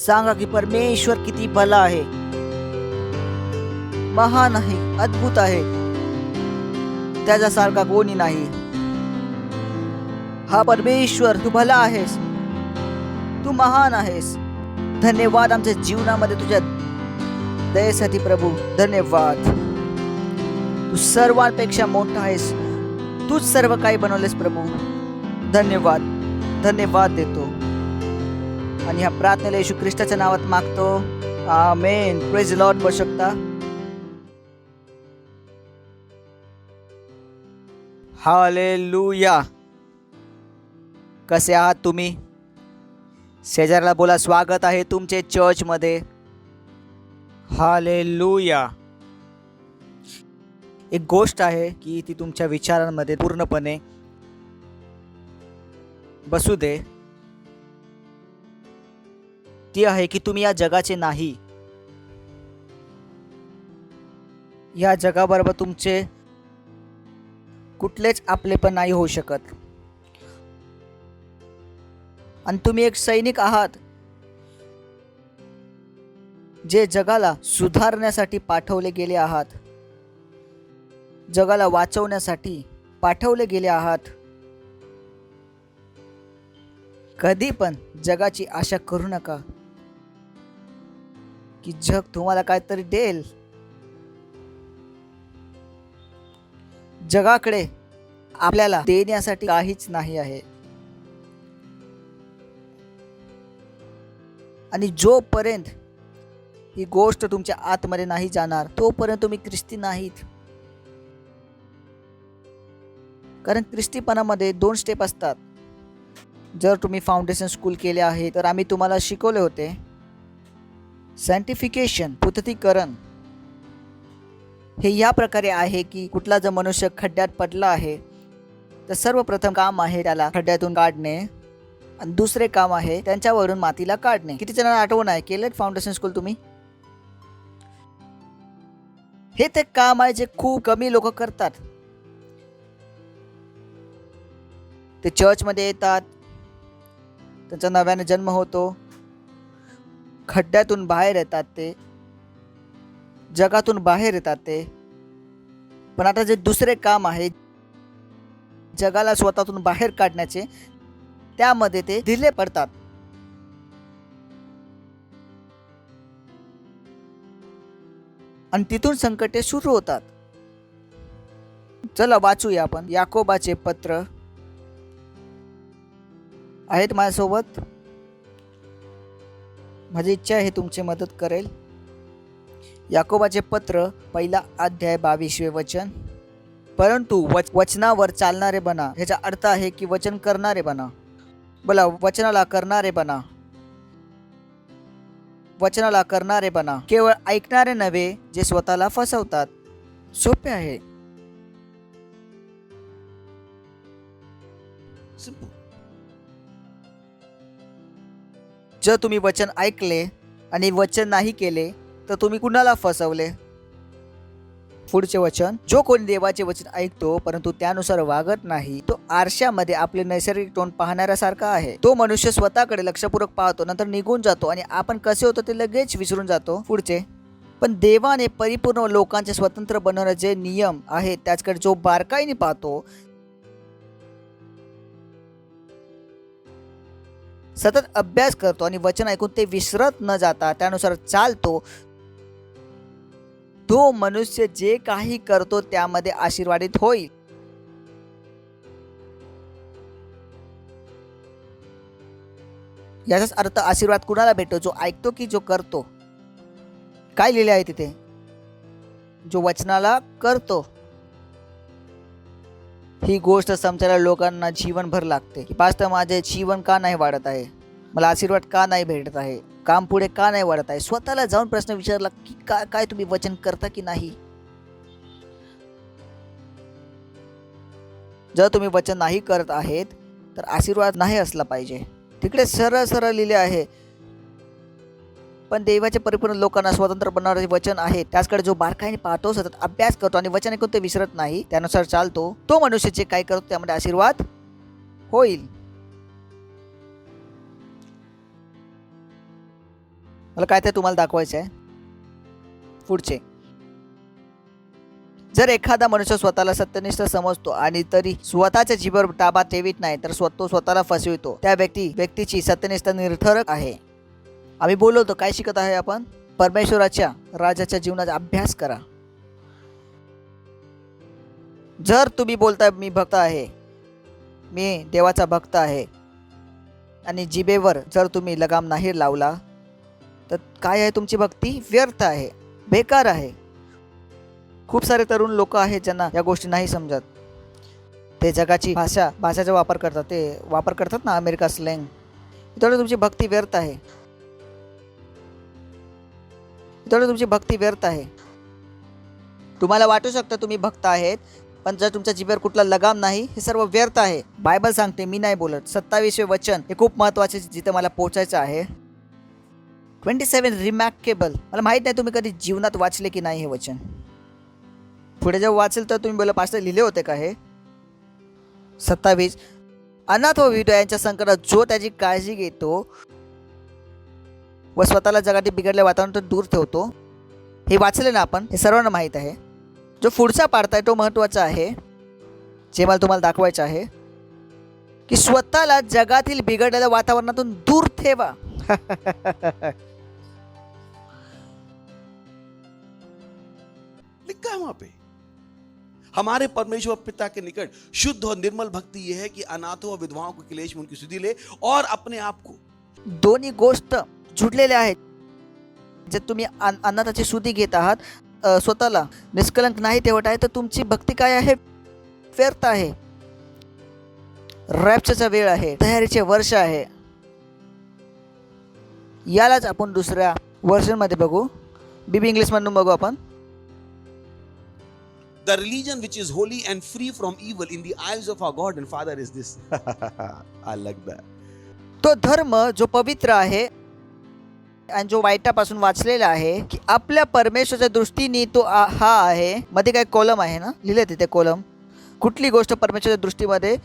सांगा की परमेश्वर किती भला आहे, महान आहे, अद्भुत आहे, त्याच्यासारखा कोणी नाही. हा परमेश्वर, तू भला आहेस, तू महान आहेस. धन्यवाद आमच्या जीवनामध्ये तुझ्या दयेसाठी प्रभू. धन्यवाद. तू सर्वांपेक्षा मोठा आहेस, तूच सर्व काही बनवलेस प्रभू. धन्यवाद, धन्यवाद देतो आणि ह्या प्रार्थनेला येशू ख्रिस्ताच्या नावात मागतो. आमेन. Praise Lord. बोलू शकता. हालेलुया. कसे आहात तुम्ही? शेजाऱ्याला बोला, स्वागत आहे तुमचे चर्चमध्ये. हालेलुया. एक गोष्ट आहे की ती तुमच्या विचारांमध्ये पूर्णपणे बसू दे. ती आहे की तुम्ही या जगाचे नाही. या जगाबरोबर तुमचे कुठलेच आपलेपण नाही होऊ शकत. आणि तुम्ही एक सैनिक आहात जे जगाला सुधारण्यासाठी पाठवले गेले आहात, जगाला वाचवण्यासाठी पाठवले गेले आहात. कधी पण जगाची आशा करू नका की जग तुम्हाला काहीतरी देईल. जगाकडे आपल्याला देण्यासाठी काहीच नाही आहे. आणि जोपर्यंत ही गोष्ट तुमच्या आतमध्ये नाही जाणार तोपर्यंत तुम्ही ख्रिस्ती नाहीत. कारण ख्रिस्तीपणामध्ये 2 स्टेप असतात. जर तुम्ही फाउंडेशन स्कूल केले आहे तर आम्ही तुम्हाला शिकवले होते सायंटिफिकेशन, पुततीकरण. हे या प्रकारे आहे की कुठला जर मनुष्य खड्ड्यात पडला आहे तर सर्वप्रथम काम आहे त्याला खड्ड्यातून काढणे आणि दुसरे काम आहे त्यांच्यावरून मातीला काढणे. किती जणांना आठवण आहे? केलं फाउंडेशन स्कूल तुम्ही? हे ते काम आहे जे खूप कमी लोक करतात. ते चर्चमध्ये येतात, त्यांचा नव्याने जन्म होतो, खड्ड्यातून बाहेर येतात, ते जगातून बाहेर येतात ते. पण आता जे दुसरे काम आहे जगाला स्वतःतून बाहेर काढण्याचे, त्यामध्ये ते ढिले पडतात. आणि तिथून संकटे सुरू होतात. चला वाचूया आपण याकोबाचे पत्र. आहेत माझ्यासोबत? माझी इच्छा आहे तुमची मदत करेल. याकोबाचे पत्र 1 अध्याय 22 वचन. परंतु वचनावर चालणारे बना. ह्याचा अर्थ आहे की वचन करणारे बना. बोला, वचनाला करणारे बना. वचनाला करणारे बना. केवळ ऐकणारे नव्हे जे स्वतःला फसवतात. सोपे आहे. जर तुम्ही वचन ऐकले आणि वचन नाही केले तर तुम्ही कुणाला फसवले? पुढचे वचन. जो कोणी देवाचे वचन ऐकतो परंतु त्यानुसार वागत नाही तो आरशामध्ये आपले नैसर्गिक तोंड पाहणाऱ्यासारखा आहे. तो मनुष्य स्वतःकडे लक्षपूर्वक पाहतो, नंतर निघून जातो आणि आपण कसे होतो ते लगेच विसरून जातो. पुढचे. पण देवाने परिपूर्ण लोकांचे स्वतंत्र बनवण्याचे जे नियम आहेत त्याचकडे जो बारकाईने पाहतो, सतत अभ्यास करतो आणि वचन ऐकून ते विसरत न जाता त्यानुसार चालतो, तो मनुष्य जे काही करतो त्यामध्ये आशीर्वादित होईल. याचाच अर्थ आशीर्वाद कुणाला भेटतो? जो ऐकतो की जो करतो? काय लिहिले आहे तिथे? जो वचनाला करतो. ही गोष्ट समजायला लोकांना जीवनभर लागते की पास्टर माझे जीवन का नाही वाढत आहे, मला आशीर्वाद का नाही भेटत आहे, काम पुढे का नाही वाढत आहे. स्वतःला जाऊन प्रश्न विचारला की काय तुम्ही वचन करता की नाही? जर तुम्ही वचन नाही करत आहेत तर आशीर्वाद नाही असला पाहिजे. तिकडे सरळ सरळ लिहिले आहे, पण देवाचे परिपूर्ण लोकांना स्वतंत्र बनवणारे वचन आहे त्याचकडे जो बारकाईने पाहतो, सतत अभ्यास करतो आणि वचन ऐकून ते विसरत नाही त्यानुसार चालतो, तो मनुष्य जे काही करतो त्यामध्ये आशीर्वाद होईल. मला काय ते तुम्हाला दाखवायचं आहे. पुढचे, जर एखादा मनुष्य स्वतःला सत्यनिष्ठ समजतो आणि तरी स्वतःच्या जीवावर ताबा ठेवीत नाही तर स्वतःला फसवितो. त्या व्यक्तीची सत्यनिष्ठा निरर्थक आहे. आम्ही बोललो होतो काय शिकत आहे आपण? परमेश्वराच्या राजाच्या जीवनाचा अभ्यास करा. जर तुम्ही बोलताय मी भक्त आहे, मी देवाचा भक्त आहे, आणि जिभेवर जर तुम्ही लगाम नाही लावला तर काय आहे? तुमची भक्ती व्यर्थ आहे, बेकार आहे. खूप सारे तरुण लोक आहेत ज्यांना या गोष्टी नाही समजत. ते जगाची भाषाचा वापर करतात, ते वापर करतात ना अमेरिका स्लँग. तेवढं तुमची भक्ती व्यर्थ आहे, तेवढं तुमची भक्ती व्यर्थ आहे. तुम्हाला वाटू शकतं तुम्ही भक्त आहेत, पण जर तुमच्या जिभेवर कुठला लगाम नाही, हे सर्व व्यर्थ आहे. बायबल सांगते, मी नाही बोलत. 27वें वचन हे खूप महत्त्वाचे, जिथे मला पोहोचायचं आहे. 27 रिमॅर्केबल. मला माहीत नाही तुम्ही कधी जीवनात वाचले की नाही हे वचन. पुढे जेव्हा वाचेल तर तुम्ही बोला पास्टर लिहिले होते का हे? 27, अनाथ व विधवा यांच्या संकटात जो त्याची काळजी घेतो व स्वतःला जगातील बिघडल्या वातावरणातून दूर ठेवतो. हे वाचले ना आपण, हे सर्वांना माहीत आहे. जो पुढचा पाडताय तो महत्त्वाचा आहे, जे मला तुम्हाला दाखवायचं आहे की स्वतःला जगातील बिघडलेल्या वातावरणातून दूर ठेवा. लिखा है वहां पे, हमारे परमेश्वर पिता के निकट शुद्ध और निर्मल भक्ति यह है कि अनाथों और विधवाओं को क्लेश में उनकी स्तुति ले और अपने आप को. दोन्ही गोष्ट जुडलेल्या आहेत. जर तुम्ही अनाथाची स्तुती घेत आहात, स्वतःला निष्कलंक नाही ठेवत आहे, तर तुमची भक्ती काय आहे? व्यर्थ आहे. रॅप्चरचा वेळ आहे, तयारीचे वर्ष आहे. यालाच आपण दुसऱ्या वर्जन मध्ये बघू, बीबी इंग्लिश मधून बघू आपण. The religion which is holy and free from evil in the eyes of our God and Father is this. I like that. तो धर्म जो पवित्र आहे आणि जो वाईटापासून वाचलेला आहे, की आपल्या परमेश्वराच्या दृष्टीने तो हा आहे. मध्ये काय कॉलम आहे ना, लिहिले तिथे कॉलम. कुठली गोष्ट परमेश्वराच्या दृष्टीमध्ये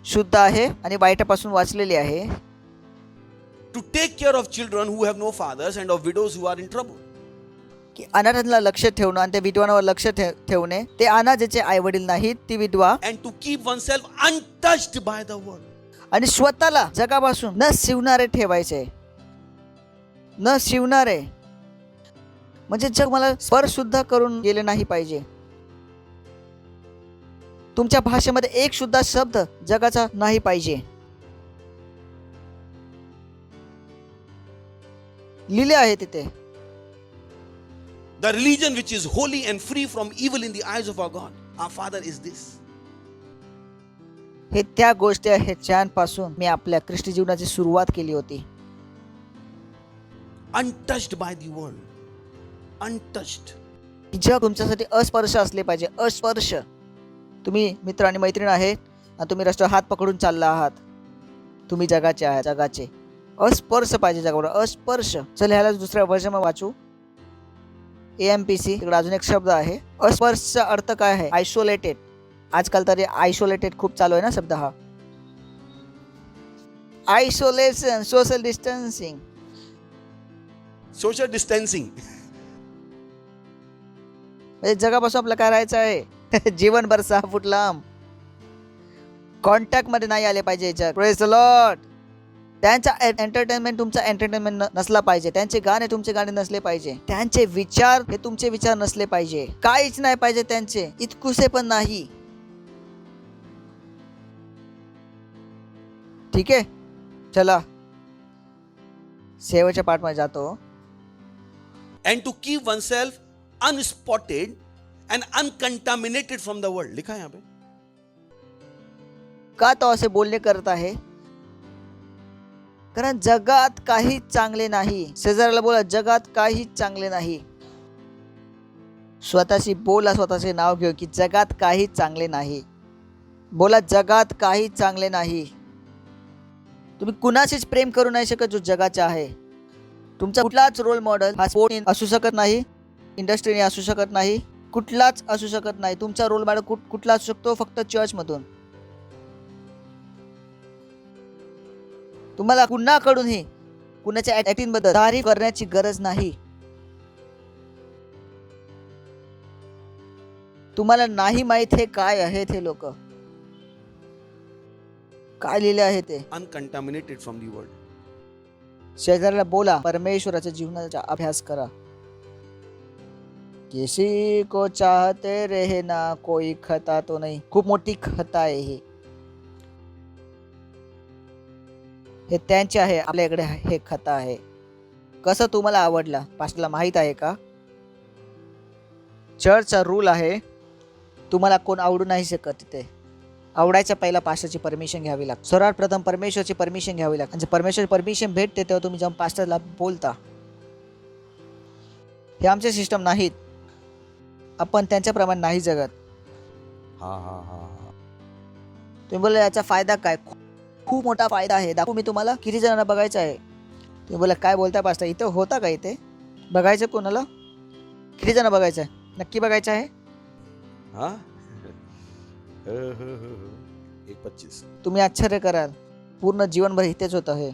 शुद्ध आहे आणि वाईटापासून वाचलेली आहे. To take care of children who have no fathers and of widows who are in trouble. की अनाथांना लक्ष ठेवणं आणि त्या विधवांवर लक्ष ठेवणे. ते अनाथ ज्याचे आई वडील नाहीत, ती विधवा. And to keep oneself untouched by the world. आणि स्वतःला जगापासून न शिवणारे ठेवायचे. न शिवणारे म्हणजे जग मला स्पर्श सुद्धा करून गेले नाही पाहिजे. तुमच्या भाषेमध्ये एक सुद्धा शब्द जगाचा नाही पाहिजे. लिहिले आहे तिथे. The religion which is holy and free from evil in the eyes of our God, our Father is this. हे त्या गोष्टी आहेत ज्यांपासून मी आपल्या ख्रिस्ती जीवनाची सुरुवात केली होती. Untouched by the world. Untouched. जग तुमच्यासाठी अस्पर्श असले पाहिजे. अस्पर्श. तुम्ही मित्र आणि मैत्रीण आहेत आणि तुम्ही रस्त्यावर हात पकडून चालला आहात, तुम्ही जगाचे आहात. जगाचे अस्पर्श पाहिजे जगावर. अस्पर्श. चल ह्याला दुसऱ्या वर्जन वाचू. AMPC. तिकडे अजून एक शब्द आहे. अस्पर्शचा अर्थ काय आहे? आयसोलेटेड. आजकाल तरी आयसोलेटेड खूप चालू आहे ना शब्द हा. Isolation, social distancing. Social distancing. म्हणजे जगापासून आपलं काय राहायचं आहे? जीवनभर 6 फूट लांब. कॉन्टॅक्ट मध्ये नाही आले पाहिजे जग. Praise the Lord. त्यांचा एंटरटेनमेंट तुमचा एंटरटेनमेंट नसला पाहिजे. त्यांचे गाणे तुमचे गाणे नसले पाहिजे. त्यांचे विचार हे तुमचे विचार नसले पाहिजे. काहीच नाही पाहिजे त्यांचे. इतकुसे पण नाही. ठीक आहे, चला शेवटच्या पार्ट मध्ये जातो. And to keep oneself unspotted and uncontaminated from the world. लिखा है यहाँ पे. का तो असे बोलणे करत आहे? कारण जगात काही चांगले नाही. शेजाऱ्याला बोला, जगात काही चांगले नाही. स्वतःशी बोला, स्वतःचे नाव घेऊ की जगात काही चांगले नाही. बोला, जगात काही चांगले नाही. तुम्ही कुणाशीच प्रेम करू नाही शकत जो जगाचे आहे. तुमचा कुठलाच रोल मॉडेल हा स्पोर्ट असू शकत नाही, इंडस्ट्रीने असू शकत नाही, कुठलाच असू शकत नाही. तुमचा रोल मॉडेल कुठला असू शकतो? फक्त चर्चमधून. तुम्हाला कुणाकडूनही कुणाच्या ऍक्टिंग बद्दल तारीफ करण्याची गरज नाही. तुम्हाला नाही माहित हे काय आहेत हे लोक काय लिहिले आहे ते. Uncontaminated from the world. शेजाऱ्याला बोला परमेश्वराच्या जीवनाचा अभ्यास करा. किसी को चाहते रहना कोई खता तो नहीं. खूप मोठी खता आहे हे त्यांचे आहे, आपल्याकडे हे खता आहे. कसं तुम्हाला आवडला पास्टरला माहित आहे का? चर्चचा रूल आहे, तुम्हाला कोण आवडू नाही शकत. तिथे आवडायच्या पहिला पास्टरची परमिशन घ्यावी लागते. सर्वात प्रथम परमेश्वरची परमिशन घ्यावी लागते. म्हणजे परमेश्वरची परमिशन भेटते तेव्हा तुम्ही जाऊन पास्टरला बोलता. हे आमचे सिस्टम नाहीत, आपण त्यांच्याप्रमाणे नाही जगत. हा हा हा हा. तुम्ही बोलले याचा फायदा काय? खूप मोठा फायदा आहे. दाखवू मी तुम्हाला. किती जणांना बघायचं आहे? तुम्ही बोला काय बोलताय पास्टर, इथं होता का? इथे बघायचं कोणाला? किती जण बघायचं आहे? नक्की बघायचं आहे? हा 1:25. तुम्ही आश्चर्य कराल, पूर्ण जीवनभर इथेच होतं हे.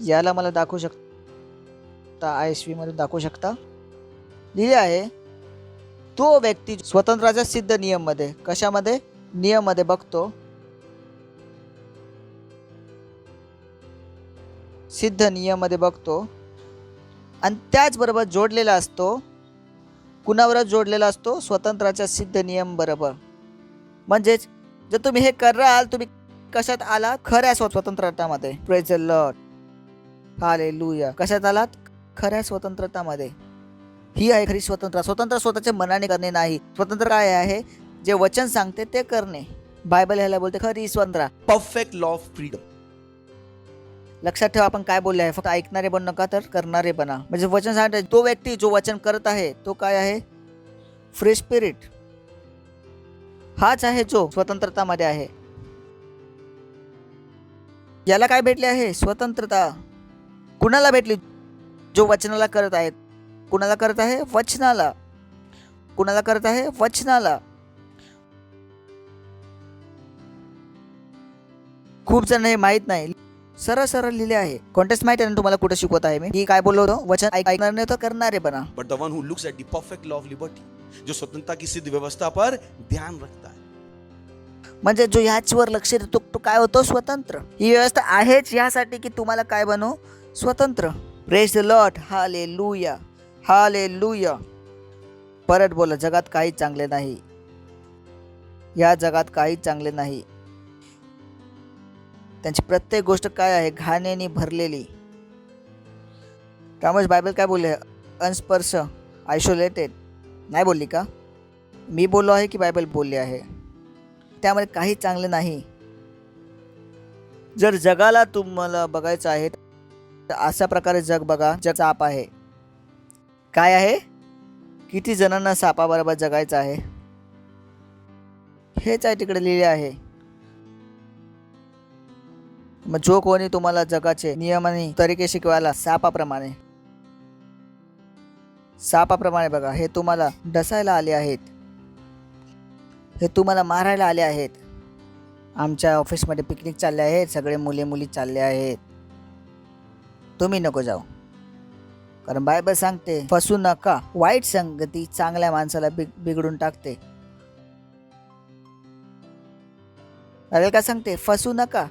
याला मला दाखवू शकता, ISV मध्ये दाखवू शकता. लिहिले आहे तो व्यक्ती स्वतंत्राच्या सिद्ध नियम मध्ये, कशामध्ये? नियम मध्ये बघतो, सिद्ध नियम मध्ये बघतो आणि त्याचबरोबर जोडलेला असतो. कुणावर जोडलेला असतो? स्वतंत्राच्या सिद्ध नियम बरोबर. म्हणजेच जर तुम्ही हे कराल, तुम्ही कशात आलात? खऱ्या स्वतंत्रतामध्ये. Praise the Lord, hallelujah. कशात आलात? खऱ्या स्वतंत्रतामध्ये. ही आहे खरी स्वतंत्र. स्वतंत्र स्वतःच्या मनाने करणे नाही. स्वतंत्र काय आहे? जे वचन सांगते ते करणे. बायबल ह्याला बोलते खरी स्वतंत्र. Perfect law of freedom. लक्षात ठेवा आपण काय बोलले आहे. फक्त ऐकणारे बनू नका, तर करणारे बना. म्हणजे वचन सांगते तो व्यक्ती जो वचन करत आहे तो काय आहे? Free spirit. हाच आहे जो स्वतंत्रतामध्ये आहे. याला काय भेटले आहे? स्वतंत्रता. कुणाला भेटली? जो वचनाला करत आहे. कुणाला करत आहे? वचनाला. कुणाला करत आहे? वचनाला. खूप जण हे माहित नाही. सरळ सरळ लिहिले आहे. कॉन्टेक्स्ट माहिती आहे ना तुम्हाला कुठे शिकवत आहे मी? काय बोललो होतो? वचन ऐकणार नाही तर करणारे बना. But the one who looks at the perfect law of liberty, जो स्वतंत्रता की सिद्ध व्यवस्था पर ध्यान रखता है. म्हणजे जो ह्याचवर लक्ष देतो तो काय होतो? स्वतंत्र. ही व्यवस्था आहेच यासाठी की तुम्हाला काय बनव? स्वतंत्र. Praise the Lord, hallelujah, hallelujah. परत बोला, जगात काही चांगले नाही. या जगात काही चांगले नाही. त्यांची प्रत्येक गोष्ट काय आहे? घाणेने भरलेली. त्यामुळे बायबल काय बोलले? अनस्पर्श, आयसोलेटेड. नाही बोलली का? मी बोललो आहे की बायबल बोलली आहे? त्यामध्ये काही चांगले नाही. जर जगाला तुम्हाला बघायचं आहे तर अशा प्रकारे जग बघा. जग साप आहे. काय आहे? किती जणांना सापाबरोबर जगायचं आहे? हेच आहे तिकडे लिहिले आहे. मग जो कोणी तुम्हाला जगाचे नियम आणि तरीके शिकवायला सापाप्रमाणे बघा, हे तुम्हाला डसायला आले आहेत, हे तुम्हाला मारायला आले आहेत. आमच्या ऑफिसमध्ये पिकनिक चालले आहेत, सगळे मुली चालले आहेत. तुम्ही नको जाऊ, कारण बायबल सांगते फसू नका. वाईट संगती चांगल्या माणसाला बिघडून टाकते. बायबल काय सांगते? फसू नका.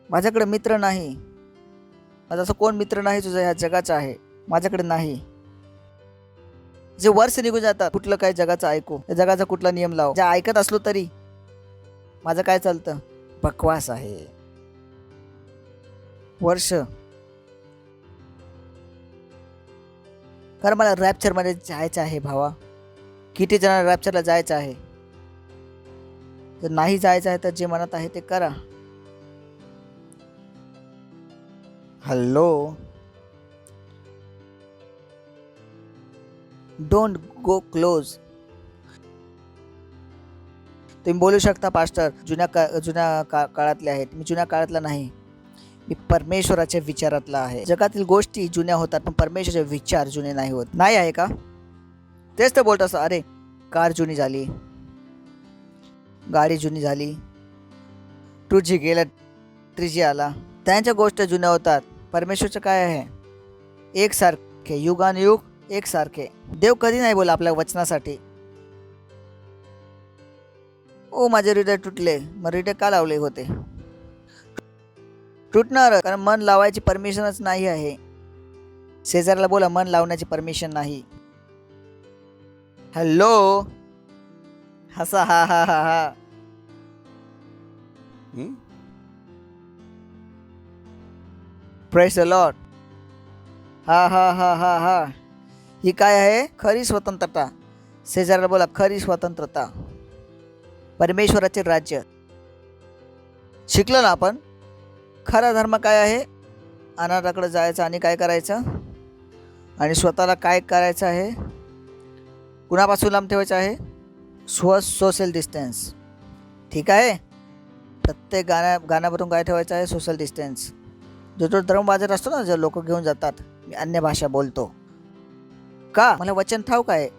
माझ्याकडे मित्र नाही. माझा असं कोण मित्र नाही तुझा ह्या जगाचा आहे? माझ्याकडे नाही. जे वर्ष निघून जातात, कुठलं काय जगाचं ऐकू, त्या जगाचा कुठला नियम लाव. जे ऐकत असलो तरी माझं काय चालतं? बकवास आहे. वर्ष. कारण मला रॅप्चर मध्ये जायचं आहे भावा. किती जणांना रॅप्चरला जायचं आहे? जर नाही जायचं आहे तर जे मनात आहे ते करा. Hello, don't go close. तुम्ही बोलू शकता पास्टर जुन्या काळातले आहेत. मी जुन्या काळातला नाही, मी परमेश्वराच्या विचारातला आहे. जगातील गोष्टी जुन्या होतात पण परमेश्वराचे विचार जुने नाही होत. नाही आहे का? तेच तर बोलत असं. अरे कार जुनी झाली, गाडी जुनी झाली, 2G गेला, 3G आला. त्यांच्या गोष्टी जुन्या होतात. परमेश्वरचं काय आहे? एकसारखे, युगानुयुग एकसारखे. देव कधी नाही बोला आपल्या वचनासाठी ओ माझे हृदय तुटले. मग हृदय का लावले होते? तुटणार कारण मन लावायची परमिशनच नाही आहे. शेजाऱ्याला बोला मन लावण्याची परमिशन नाही. हॅलो, हसा हा हा हा हा. हम्म? Praise the Lord. हा हा हा हा हा. ही काय आहे? खरी स्वतंत्रता. शेजाऱ्याला बोला खरी स्वतंत्रता. परमेश्वराचे राज्य. शिकलो ना आपण. खरा धर्म काय आहे? अनाथाकडे जायचं आणि काय करायचं? आणि स्वतःला काय करायचं आहे? कुणापासून लांब ठेवायचं आहे? Social distance. ठीक आहे. प्रत्येक गाण्यावरून काय ठेवायचं आहे? Social distance. जो धर्म बाजार असतो ना, जे लोक घेऊन जातात, मी अन्य भाषा बोलतो का? मला वचन ठाऊक आहे.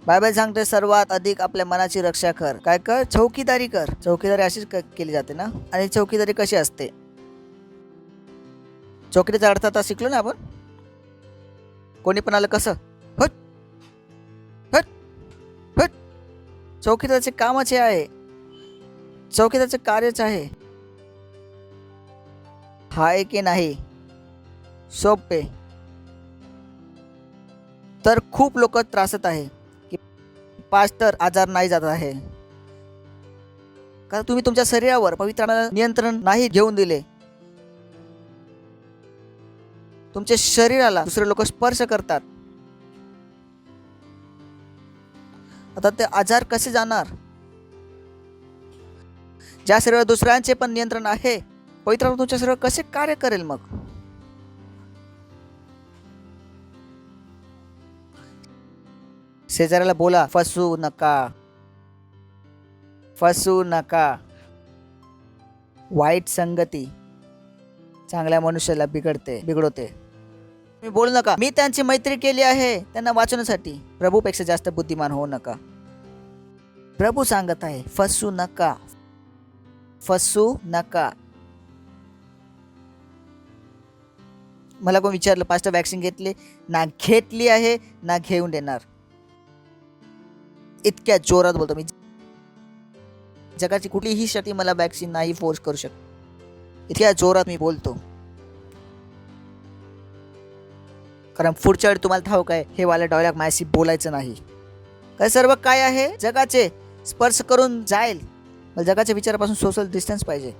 बायबल सांगते सर्वात अधिक आपल्या मनाची रक्षा कर. काय कर? चौकीदारी कर. चौकीदारी अशीच केली जाते ना. आणि चौकीदारी कशी असते? चौकीदारीचा अर्थ आता शिकलो ना आपण. कोणी पण आलं कसं हट हट हट. चौकीदाराचे कामाचे आहे. चौकीदाराचे कार्यच आहे. हाय की नाही? सोपे. तर खूप लोक त्रासत आहे की पास्टर आजार नाही जात आहे कारण तुम्ही तुमच्या शरीरावर पवित्राला नियंत्रण नाही घेऊन दिले. तुमच्या शरीराला दुसरे लोक स्पर्श करतात. आता ते आजार कसे जाणार? ज्या शरीरावर दुसऱ्यांचे पण नियंत्रण आहे, पवित्र तुमच्या शरीरावर कसे कार्य करेल मग? शेजाऱ्याला बोला फसू नका. फसू नका. वाईट संगती चांगल्या मनुष्याला बिघडवते. मी बोलू नका मी त्यांची मैत्री केली आहे त्यांना वाचवण्यासाठी. प्रभूपेक्षा जास्त बुद्धिमान होऊ नका. प्रभू सांगत आहे फसू नका. फसू नका. मला कोण विचारलं पास्टर वॅक्सिन घेतली? ना घेतली आहे ना घेऊन देणार. इतक्या जोरात बोलतो मी. जगाची कुठलीही शक्ती मला वॅक्सिन नाही फोर्स करू शकत. इतक्या जोरात मी बोलतो कारण पुढच्या वेळी तुम्हाला ठाऊक आहे हे वाला डायलॉग माझ्याशी बोलायचं नाही. काय सर्व काय आहे जगाचे स्पर्श करून जाईल. मला जगाच्या विचारापासून सोशल डिस्टन्स पाहिजे.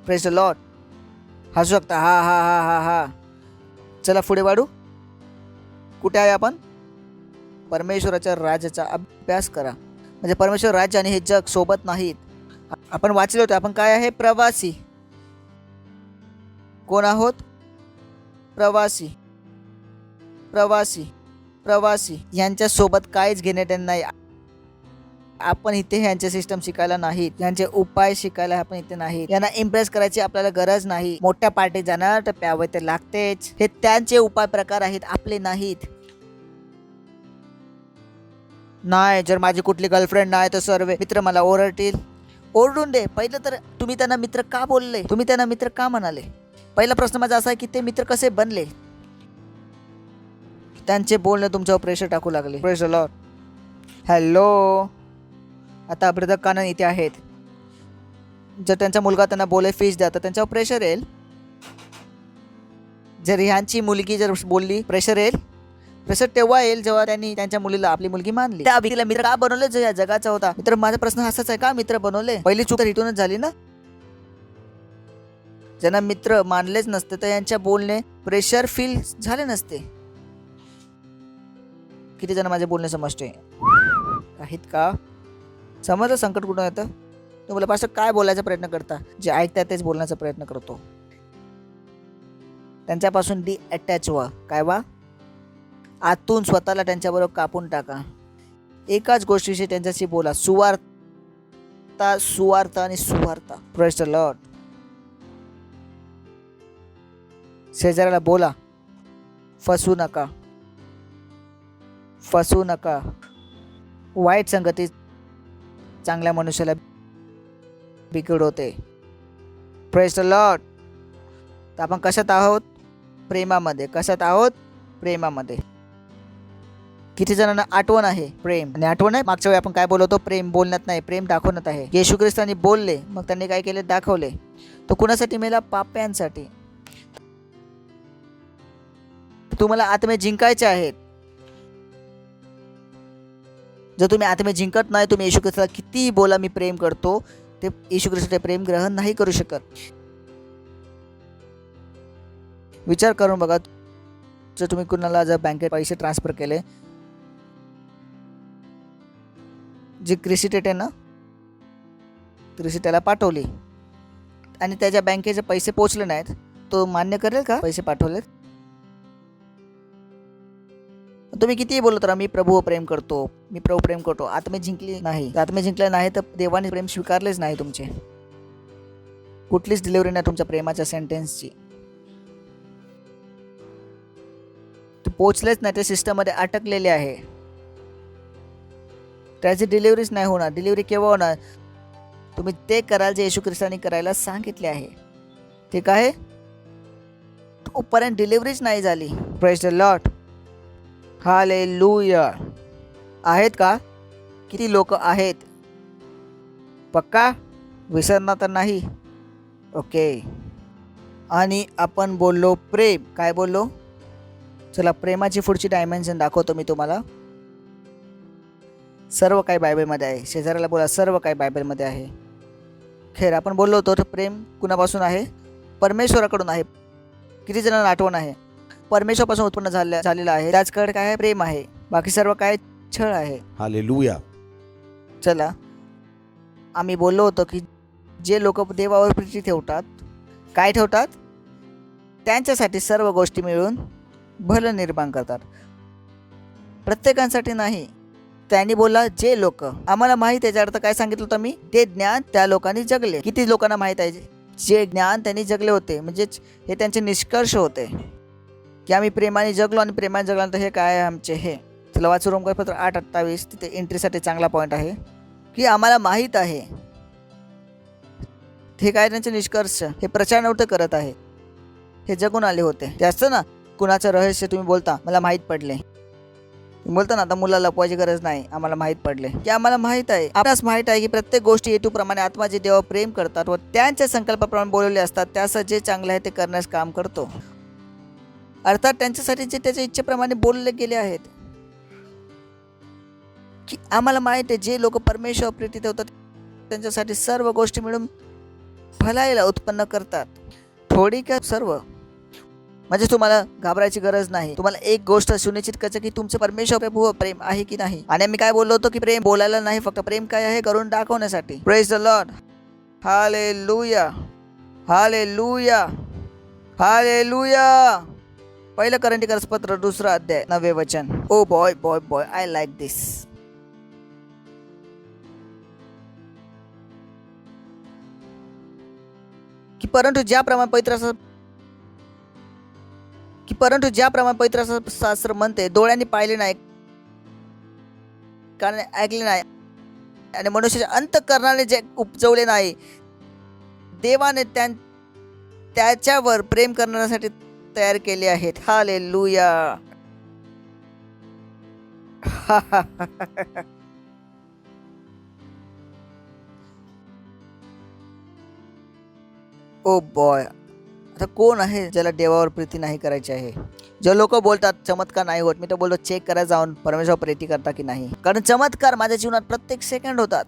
Praise the Lord. हसू शकता हा हा हा हा हा. चला पुढे वाढू. कुठे आहे आपण? परमेश्वराच्या राज्याचा अभ्यास करा. म्हणजे परमेश्वर राज्य आणि हे जग सोबत नाहीत. आपण वाचले होते आपण काय आहे? प्रवासी. कोण आहोत? प्रवासी. प्रवासी प्रवासी यांच्या सोबत काहीच घेणे देणे नाही. आपण इथे यांचे सिस्टम शिकायला नाहीत. यांचे उपाय शिकायला आपण इथे नाहीत. यांना इम्प्रेस करायची आपल्याला गरज नाही. मोठ्या पार्टी जाणार तर प्यावे ते लागतेच. हे त्यांचे उपाय प्रकार आहेत, आपले नाहीत. नाही जर माझी कुठली गर्लफ्रेंड नाही तर सर्व मित्र मला ओरडतील. ओरडून दे. पहिलं तर तुम्ही त्यांना मित्र का बोलले? तुम्ही त्यांना मित्र का म्हणाले? पहिला प्रश्न माझा असा आहे की ते मित्र कसे बनले? त्यांचे बोलणे तुमच्यावर प्रेशर टाकू लागले. Praise the Lord. हॅलो. आता ब्रदर कानन इथे आहेत. जर त्यांचा मुलगा त्यांना बोले फीस द्या तर त्यांच्यावर प्रेशर येईल. जर ह्यांची मुलगी जर बोलली प्रेशर येईल. प्रेशर तेव्हा येईल जेव्हा त्यांनी त्यांच्या मुलीला आपली मुलगी मानली. त्या व्यक्तीला मित्र का बनवले जो या जगाचा होता? मित्र माझा प्रश्न असाच आहे, का मित्र बनवले? पहिली चूक तर इथूनच झाली ना. ज्यांना मित्र मानलेच नसते तर यांच्या बोलणे प्रेशर फील झाले नसते. किती जण माझे बोलणे समजते आहेत का? समजलं संकट कुठून येतं? तुम्हाला पास्टर काय बोलायचा प्रयत्न करता? जे ऐकतात तेच बोलण्याचा प्रयत्न करतो. त्यांच्यापासून डिअटॅच व्हा. काय व्हा? आतून स्वतःला त्यांच्याबरोबर कापून टाका. एकाच गोष्टीशी त्यांच्याशी बोला. सुवार्ता सुवार्ता आणि सुवार्ता. Praise the Lord. शेजाऱ्याला बोला फसू नका. फसू नका. वाईट संगतीत चांगल्या मनुष्याला बिघडवते. Praise the Lord. तर आपण कशात आहोत? प्रेमामध्ये. कशात आहोत? प्रेमामध्ये. किती जणांना आठवण आहे प्रेम? आणि आठवण आहे मागच्या वेळी आपण काय बोलतो? प्रेम बोलण्यात नाही, प्रेम दाखवण्यात आहे. येशू ख्रिस्तांनी बोलले, मग त्यांनी काय केले? दाखवले. तो कुणासाठी मेला? पाप्यांसाठी. तुम्हाला आत्मे जिंकायचे आहेत. जर तुम्ही आत्मे जिंकत नाही, तुम्ही येशू ख्रिस्ताला कितीही बोला मी प्रेम करतो, ते येशू ख्रिस्ताचे प्रेम ग्रहण नाही करू शकत. विचार करून बघा, जर तुम्ही कुणाला जर बँकेत पैसे ट्रान्सफर केले, जी क्रिसिटेट आहे ना, क्रिसिटेला पाठवली आणि त्याच्या बँकेचे पैसे पोहोचले नाहीत, तो मान्य करेल का पैसे पाठवलेत? तुम्ही कितीही बोलत राहा मी प्रभू प्रेम करतो, मी प्रभू प्रेम करतो, आत्मे जिंकली नाही, आत्मे जिंकले नाही तर देवाने प्रेम स्वीकारलेच नाही तुमचे. कुठलीच डिलिव्हरी नाही तुमच्या प्रेमाच्या सेंटेन्सची. ते पोचलेच नाही, ते सिस्टममध्ये अटकलेले आहे. त्याची डिलिव्हरीच नाही होणार. डिलिव्हरी केव्हा होणार? तुम्ही ते कराल जे येशू ख्रिस्ताने करायला सांगितले आहे. ठीक आहे? तोपर्यंत डिलिव्हरीच नाही झाली. Praise the Lord. हालेलुया. आहेत का? किती लोक आहेत? पक्का? विसरणार तर नाही? ओके. आणि आपण बोललो प्रेम. काय बोललो? चला प्रेमाची पुढची डायमेन्शन दाखवतो मी तुम्हाला. सर्व काही बायबलमध्ये आहे. शेजाऱ्याला बोला सर्व काही बायबलमध्ये आहे. खैर आपण बोललो होतो तर प्रेम कुणापासून आहे? परमेश्वराकडून आहे. किती जणांना आठवण आहे? परमेश्वरापासून उत्पन्न झालेलं आहे. त्याचकडे काय आहे? प्रेम आहे. बाकी सर्व काय? छळ आहे. हालेलुया. चला आम्ही बोललो होतो की जे लोक देवावर प्रीती ठेवतात, काय ठेवतात? त्यांच्यासाठी सर्व गोष्टी मिळून भलं निर्माण करतात. प्रत्येकांसाठी नाही. त्यांनी बोलला जे लोक, आम्हाला माहित आहे. याचा अर्थ काय सांगितलं होतं मी? ते ज्ञान त्या लोकांनी जगले. किती लोकांना माहित आहे जे ज्ञान त्यांनी जगले होते? म्हणजेच हे त्यांचे निष्कर्ष होते की आम्ही प्रेमाने जगलो आणि प्रेमाने जगल्यानंतर हे काय आहे आमचे हे. चला वाचू रोमकरपत्र 8:28. तिथे एंट्रीसाठी चांगला पॉईंट आहे की आम्हाला माहीत आहे. हे काय त्यांचे निष्कर्ष, हे प्रचार नव्हते करत आहे, हे जगून आले होते. ते असतं ना कुणाचं रहस्य तुम्ही बोलता मला माहीत पडले, तुम्ही बोलता ना आता मुलाला लपवायची गरज नाही, आम्हाला माहीत पडले की आम्हाला माहीत आहे. आपल्यास माहीत आहे की प्रत्येक गोष्टी हेतूप्रमाणे आत्मा जे देवा प्रेम करतात व त्यांच्या संकल्पाप्रमाणे बोलवले असतात त्यास जे चांगले आहे ते करण्यास काम करतो. अर्थात त्यांच्यासाठी जे त्याच्या इच्छेप्रमाणे बोलले गेले आहेत. की आम्हाला माहित आहे जे लोक परमेश्वर प्रीती ठेवतात त्यांच्यासाठी सर्व गोष्टी मिळून भलाईला उत्पन्न करतात. थोडी का सर्व? म्हणजे तुम्हाला घाबरायची गरज नाही. तुम्हाला एक गोष्ट सुनिश्चित करायचं की तुमचं परमेश्वर प्रभू प्रेम आहे की नाही. आणि मी काय बोललो होतो की प्रेम बोलायला नाही, फक्त प्रेम काय आहे करून दाखवण्यासाठी. Praise the Lord. Hallelujah. Hallelujah. Hallelujah. पहिलं करंटीकर्स पत्र 2 अध्याय 9 वचन. Oh boy boy boy I like this. की परंतु ज्याप्रमाणे पवित्र शास्त्र म्हणते, डोळ्यांनी पाहिले नाही, कानाने ऐकले नाही आणि मनुष्याच्या अंतःकरणाने जे उपजवले नाही, देवाने त्याच्यावर प्रेम करण्यासाठी तयार केले आहेत. हालेलुया. Oh boy. आता कोण आहे ज्याला देवावर प्रीती नाही करायची आहे? जे लोक बोलतात चमत्कार नाही होत, मी तर बोलतो चेक करा जाऊन परमेश्वर प्रीती करता की नाही. कारण चमत्कार माझ्या जीवनात प्रत्येक सेकंड होतात.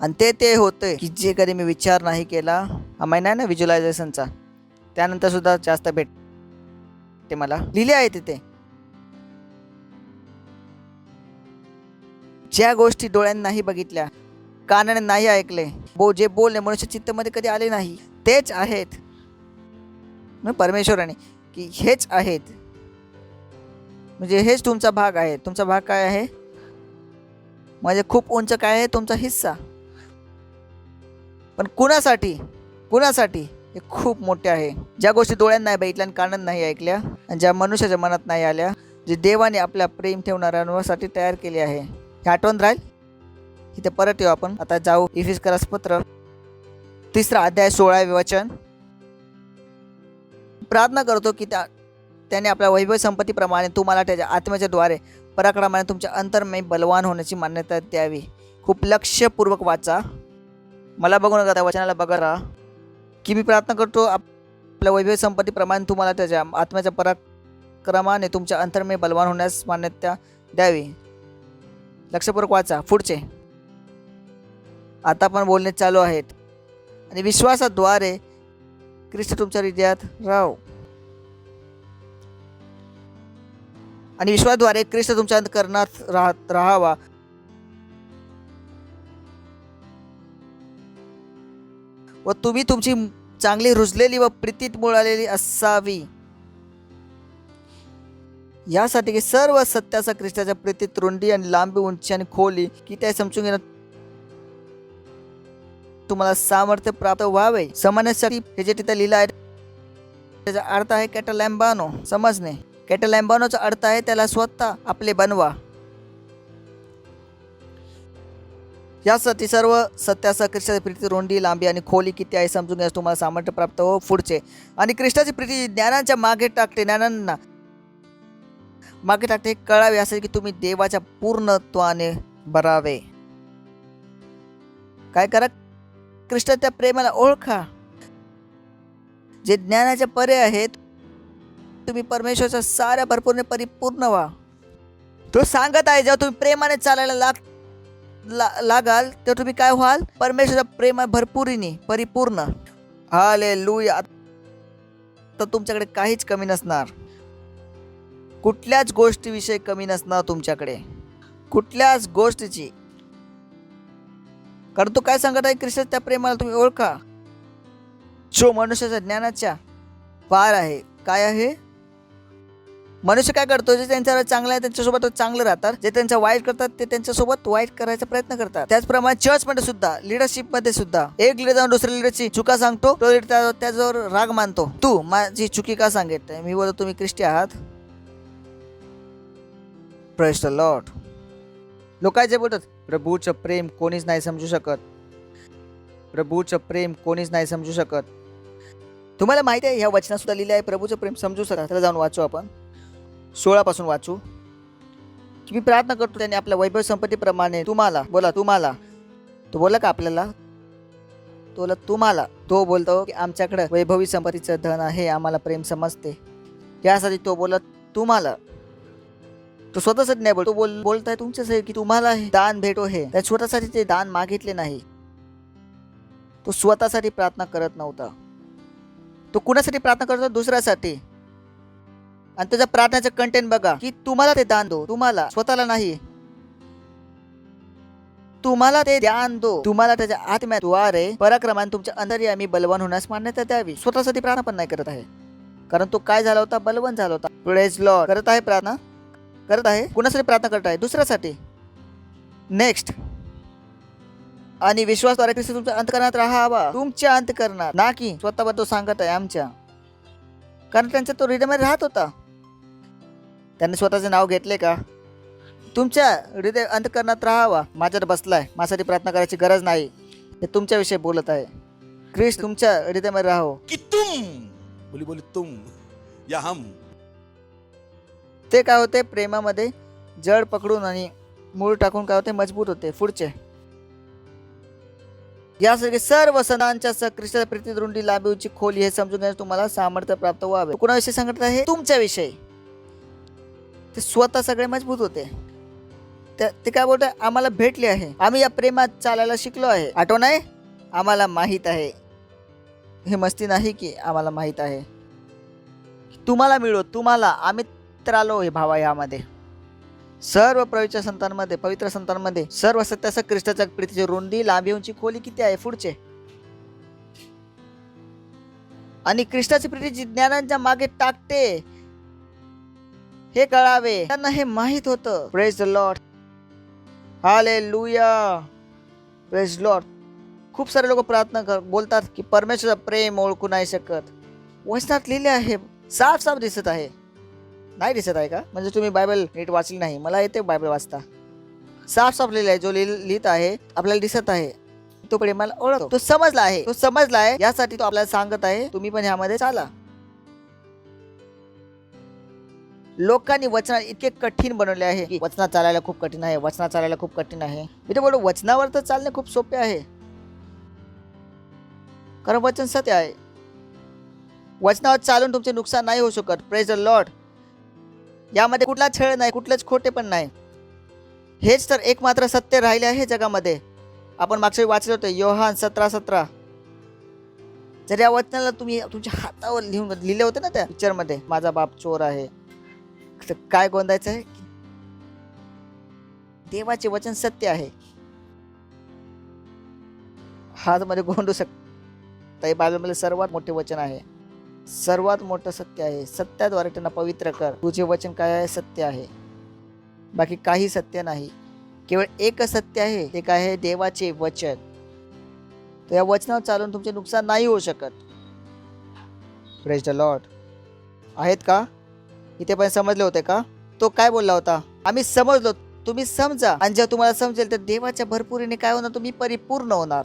आणि ते होते की जे कधी मी विचार नाही केला. हा महिना आहे ना व्हिज्युअलायझेशनचा, त्यानंतर सुद्धा जास्त भेटते मला. लिहिले आहे तिथे ज्या गोष्टी डोळ्यांनी नाही बघितल्या, कानाने नाही ऐकले, जे बोलले मनुष्य चित्तामध्ये कधी आले नाही, तेच आहेत परमेश्वराने की हेच आहेत. म्हणजे हेच तुमचा भाग आहे. तुमचा भाग काय आहे? म्हणजे खूप उंच काय आहे तुमचा हिस्सा. पण कुणासाठी? हे खूप मोठे आहे. ज्या गोष्टी डोळ्यांना नाही बघितल्या आणि कानाने नाही ऐकल्या आणि ज्या मनुष्याच्या मनात नाही आल्या, जे देवाने आपल्या प्रेम ठेवणाऱ्यांसाठी तयार केले आहे. हे आठवण राहील. इथे परत येऊ आपण. आता जाऊ इफिसियन्स पत्र 3 अध्याय 16 वचन. प्रार्थना करतो की त्याने आपल्या वैभव संपत्तीप्रमाणे तुम्हाला त्याच्या आत्म्याच्या द्वारे पराक्रमाने तुमच्या अंतर्मय बलवान होण्याची मान्यता द्यावी. खूप लक्षपूर्वक वाचा. मला बघू नका, त्या वचनाला बघा राहा. की मी प्रार्थना करतो आपल्या वैभव संपत्तीप्रमाणे तुम्हाला त्याच्या आत्म्याच्या पराक्रमाने तुमच्या अंतर्मय बलवान होण्यास मान्यता द्यावी. लक्षपूर्वक वाचा. पुढचे आता पण बोलणे चालू आहेत. आणि विश्वासाद्वारे ख्रिस्त तुमच्या हृदयात राहो. आणि विश्वासाद्वारे ख्रिस्त तुमच्या अंतःकरणात राहावा. व तुम्ही तुमची चांगली रुजलेली व प्रीतीत मुळालेली असावी. यासाठी की सर्व सत्याचा ख्रिस्ताच्या प्रीतीत रुंदी आणि लांबी, उंची आणि खोली की त्या समजून घेणं तुम्हाला सामर्थ्य प्राप्त व्हावे समजण्यासाठी. हे जे तिथे लिहिलं आहे त्याचा अर्थ आहे कॅटलॅम्बानो, समजणे. कॅटलॅम्बानोचा अर्थ आहे त्याला स्वतः आपले बनवा. यासाठी सर्व सत्याचा ख्रिस्ताची प्रीती रुंदी, लांबी आणि खोली किती आहे समजून घ्यास तुम्हाला सामर्थ्य प्राप्त हो. पुढचे आणि ख्रिस्ताची प्रीती ज्ञानाच्या मागे टाकते, ज्ञानांना मागे टाकते हे कळावे यासाठी की तुम्ही देवाच्या पूर्णत्वाने भरावे. काय करा? ख्रिस्ताच्या प्रेमाला ओळखा जे ज्ञानाच्या परे आहेत. तुम्ही परमेश्वराच्या साऱ्या भरपूर परिपूर्ण व्हा. तो सांगत आहे जेव्हा तुम्ही प्रेमाने चालायला लागाल तर तुम्ही काय व्हाल? परमेश्वराच्या प्रेमा भरपुरीने परिपूर्ण. हालेलुया. तर तुमच्याकडे काहीच कमी नसणार, कुठल्याच गोष्टीविषयी कमी नसणार तुमच्याकडे, कुठल्याच गोष्टीची. कारण तो काय सांगत आहे? ख्रिस्ताच्या प्रेमाला तुम्ही ओळखा जो मनुष्याच्या ज्ञानाच्या पार आहे. काय आहे? मनुष्य काय करतो? जे त्यांच्यावर चांगलं आहे त्यांच्यासोबत चांगलं राहतात, जे त्यांच्या वाईट करतात ते त्यांच्यासोबत वाईट करायचा प्रयत्न करतात. त्याचप्रमाणे चर्चमध्ये सुद्धा, लिडरशिपमध्ये सुद्धा एक लीडर जाऊन दुसऱ्या लीडरची चुका सांगतो, तो लीडर त्याच्यावर राग मानतो. तू माझी चुकी का सांगत? मी बोलतो तुम्ही ख्रिस्ती आहात. Praise the Lord. लोक जे बोलतात प्रभूचं प्रेम कोणीच नाही समजू शकत, प्रभूचं प्रेम कोणीच नाही समजू शकत. तुम्हाला माहिती आहे ह्या वचनात सुद्धा लिहिलं आहे प्रभूचं प्रेम समजू शकत. त्याला जाऊन वाचू आपण. 16 पासून वाचू. मी प्रार्थना करतो त्याने आपल्या वैभव संपत्तीप्रमाणे तुम्हाला. बोला तुम्हाला. तो बोला का आपल्याला? तुम्हाला. तो बोलतो की आमच्याकडे वैभवी संपत्तीचं धन आहे, आम्हाला प्रेम समजते. यासाठी तो बोलत तुम्हाला. तो स्वतःसाठी नाही बोलतो, बोलताय तुमच्यासाठी की तुम्हाला हे दान भेटो. हे त्या स्वतःसाठी ते दान मागितले नाही. तो स्वतःसाठी प्रार्थना करत नव्हता. तो कुणासाठी प्रार्थना करतो? दुसऱ्यासाठी. आणि त्याच्या प्रार्थनेचं कंटेंट बघा की तुम्हाला ते दान दो, तुम्हाला, स्वतःला नाही. तुम्हाला ते दान दो, तुम्हाला त्याच्या आत्म्याद्वारे पराक्रमाने तुमच्या अंतर्यामी बलवान होण्यास मान्यता द्यावी. स्वतःसाठी प्रार्थना पण नाही करत आहे, कारण तो काय झाला होता? बलवान झाला होता. Praise Lord. करत आहे प्रार्थना, करत आहे. कुणासाठी प्रार्थना करत आहे? दुसऱ्यासाठी. नेक्स्ट. आणि विश्वासाद्वारे ख्रिस्त तुमच्या अंतःकरणात राहावा. तुमच्या अंतःकरणात, ना की स्वतःबद्दल सांगत आहे आमच्या. कारण त्यांचा तो हृदयामध्ये राहत होता. त्यांनी स्वतःचे नाव घेतले का? तुमच्या हृदय अंतःकरणात राहावा. माझ्यावर बसलाय, माझ्यासाठी प्रार्थना करायची गरज नाही. हे तुमच्याविषयी बोलत आहे. ख्रिस्त तुमच्या हृदयामध्ये राहो. कि तुम बोली तुम या हम. ते काय होते? प्रेमामध्ये जड पकडून आणि मूळ टाकून काय होते? मजबूत होते. पुढचे यासाठी सर्व सणांच्या ख्रिस्ताच्या प्रीतीत रुंदी, लांबी, उंची, खोली हे समजून घेण्यास तुम्हाला सामर्थ्य प्राप्त व्हावे. कोणाविषयी सांगत आहे? तुमच्याविषयी. ते स्वतः सगळे मजबूत होते. ते काय बोलत आहे? आम्हाला भेटले आहे, आम्ही या प्रेमात चालायला शिकलो आहे. आठवण आहे? आम्हाला माहीत आहे. हे मस्ती नाही की आम्हाला माहीत आहे. तुम्हाला मिळो, तुम्हाला आम्ही तर आलो हे भावा. यामध्ये सर्व पवित्र संतांमध्ये सर्व सत्याचा ख्रिस्ताच्या प्रीतीची रुंदी, लांबी, उंची, खोली किती आहे? पुढचे. आणि ख्रिस्ताची प्रीती ज्ञानांच्या मागे टाकते हे कळावे. त्यांना हे माहित होतं. Praise the Lord. Hallelujah. Praise Lord. खूप सारे लोक प्रार्थना बोलतात की परमेश्वराचं प्रेम ओळखू नाही शकत. वचनात लिहिले आहे, साफ साफ दिसत आहे. नाही दिसत आहे का? म्हणजे तुम्ही बायबल नीट वाचली नाही. मला येते बायबल वाचता. साफ साफ लिहिलं आहे. जो लिहित आहे आपल्याला दिसत आहे, तो प्रेमाला ओळखतो, तो समजला आहे, यासाठी तो आपल्याला सांगत आहे तुम्ही पण ह्यामध्ये चाला. लोकांनी वचन इतके कठीण बनवले आहे की वचनात चालायला खूप कठीण आहे. मी तर बोलतो वचनावर तर चालणे खूप सोपे आहे, कारण वचन सत्य आहे. वचनावर चालून तुमचे नुकसान नाही होऊ शकत. Praise the Lord. यामध्ये कुठला छळ नाही, कुठलेच खोटे पण नाही. हेच तर एकमात्र सत्य राहिले आहे जगामध्ये. आपण मागच्या वाचले होते योहान 17:17. जर या वचनाला तुम्ही तुमच्या हातावर लिहिले होते ना त्या पिक्चरमध्ये, माझा बाप चोर आहे, तर काय गोंधायचं आहे? देवाचे वचन सत्य आहे. हातमध्ये गोंधू शकता. हे बायबलमध्ये सर्वात मोठे वचन आहे, सर्वात मोठं सत्य आहे. सत्याद्वारे त्यांना पवित्र कर. तुझे वचन काय आहे? सत्य आहे. बाकी काही सत्य नाही. केवळ एक सत्य आहे, ते काय आहे? देवाचे वचन. तर या वचनावर चालून तुमचे नुकसान नाही होऊ शकत. Praise the Lord. आहेत का? इथे पण समजले होते का? तो काय बोलला होता? आम्ही समजलो, तुम्ही समजा. आणि जेव्हा तुम्हाला समजेल तर देवाच्या भरपुरीने काय होणार? तुम्ही परिपूर्ण होणार.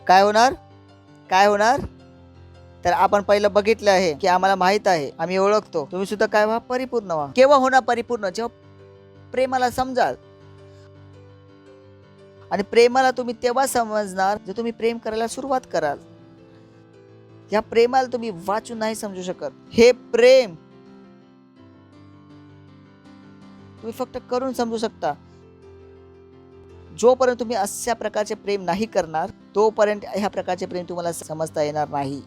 काय होणार? तर आपण पहिलं बघितलं आहे की आम्हाला माहित आहे, आम्ही ओळखतो. तुम्ही सुद्धा काय व्हा? परिपूर्ण व्हा. केव्हा होणार परिपूर्ण? जेव्हा प्रेमाला समजाल. आणि प्रेमाला तुम्ही तेव्हा समजणार जेव्हा तुम्ही प्रेम करायला सुरुवात कराल. या प्रेमाला तुम्ही वाचून नाही समजू शकत. हे प्रेम तुम्ही फक्त करून समजू शकता. जोपर्यंत तुम्ही अशा प्रकारचे प्रेम नाही करणार, तोपर्यंत ह्या प्रकारचे प्रेम तुम्हाला समजता येणार नाही.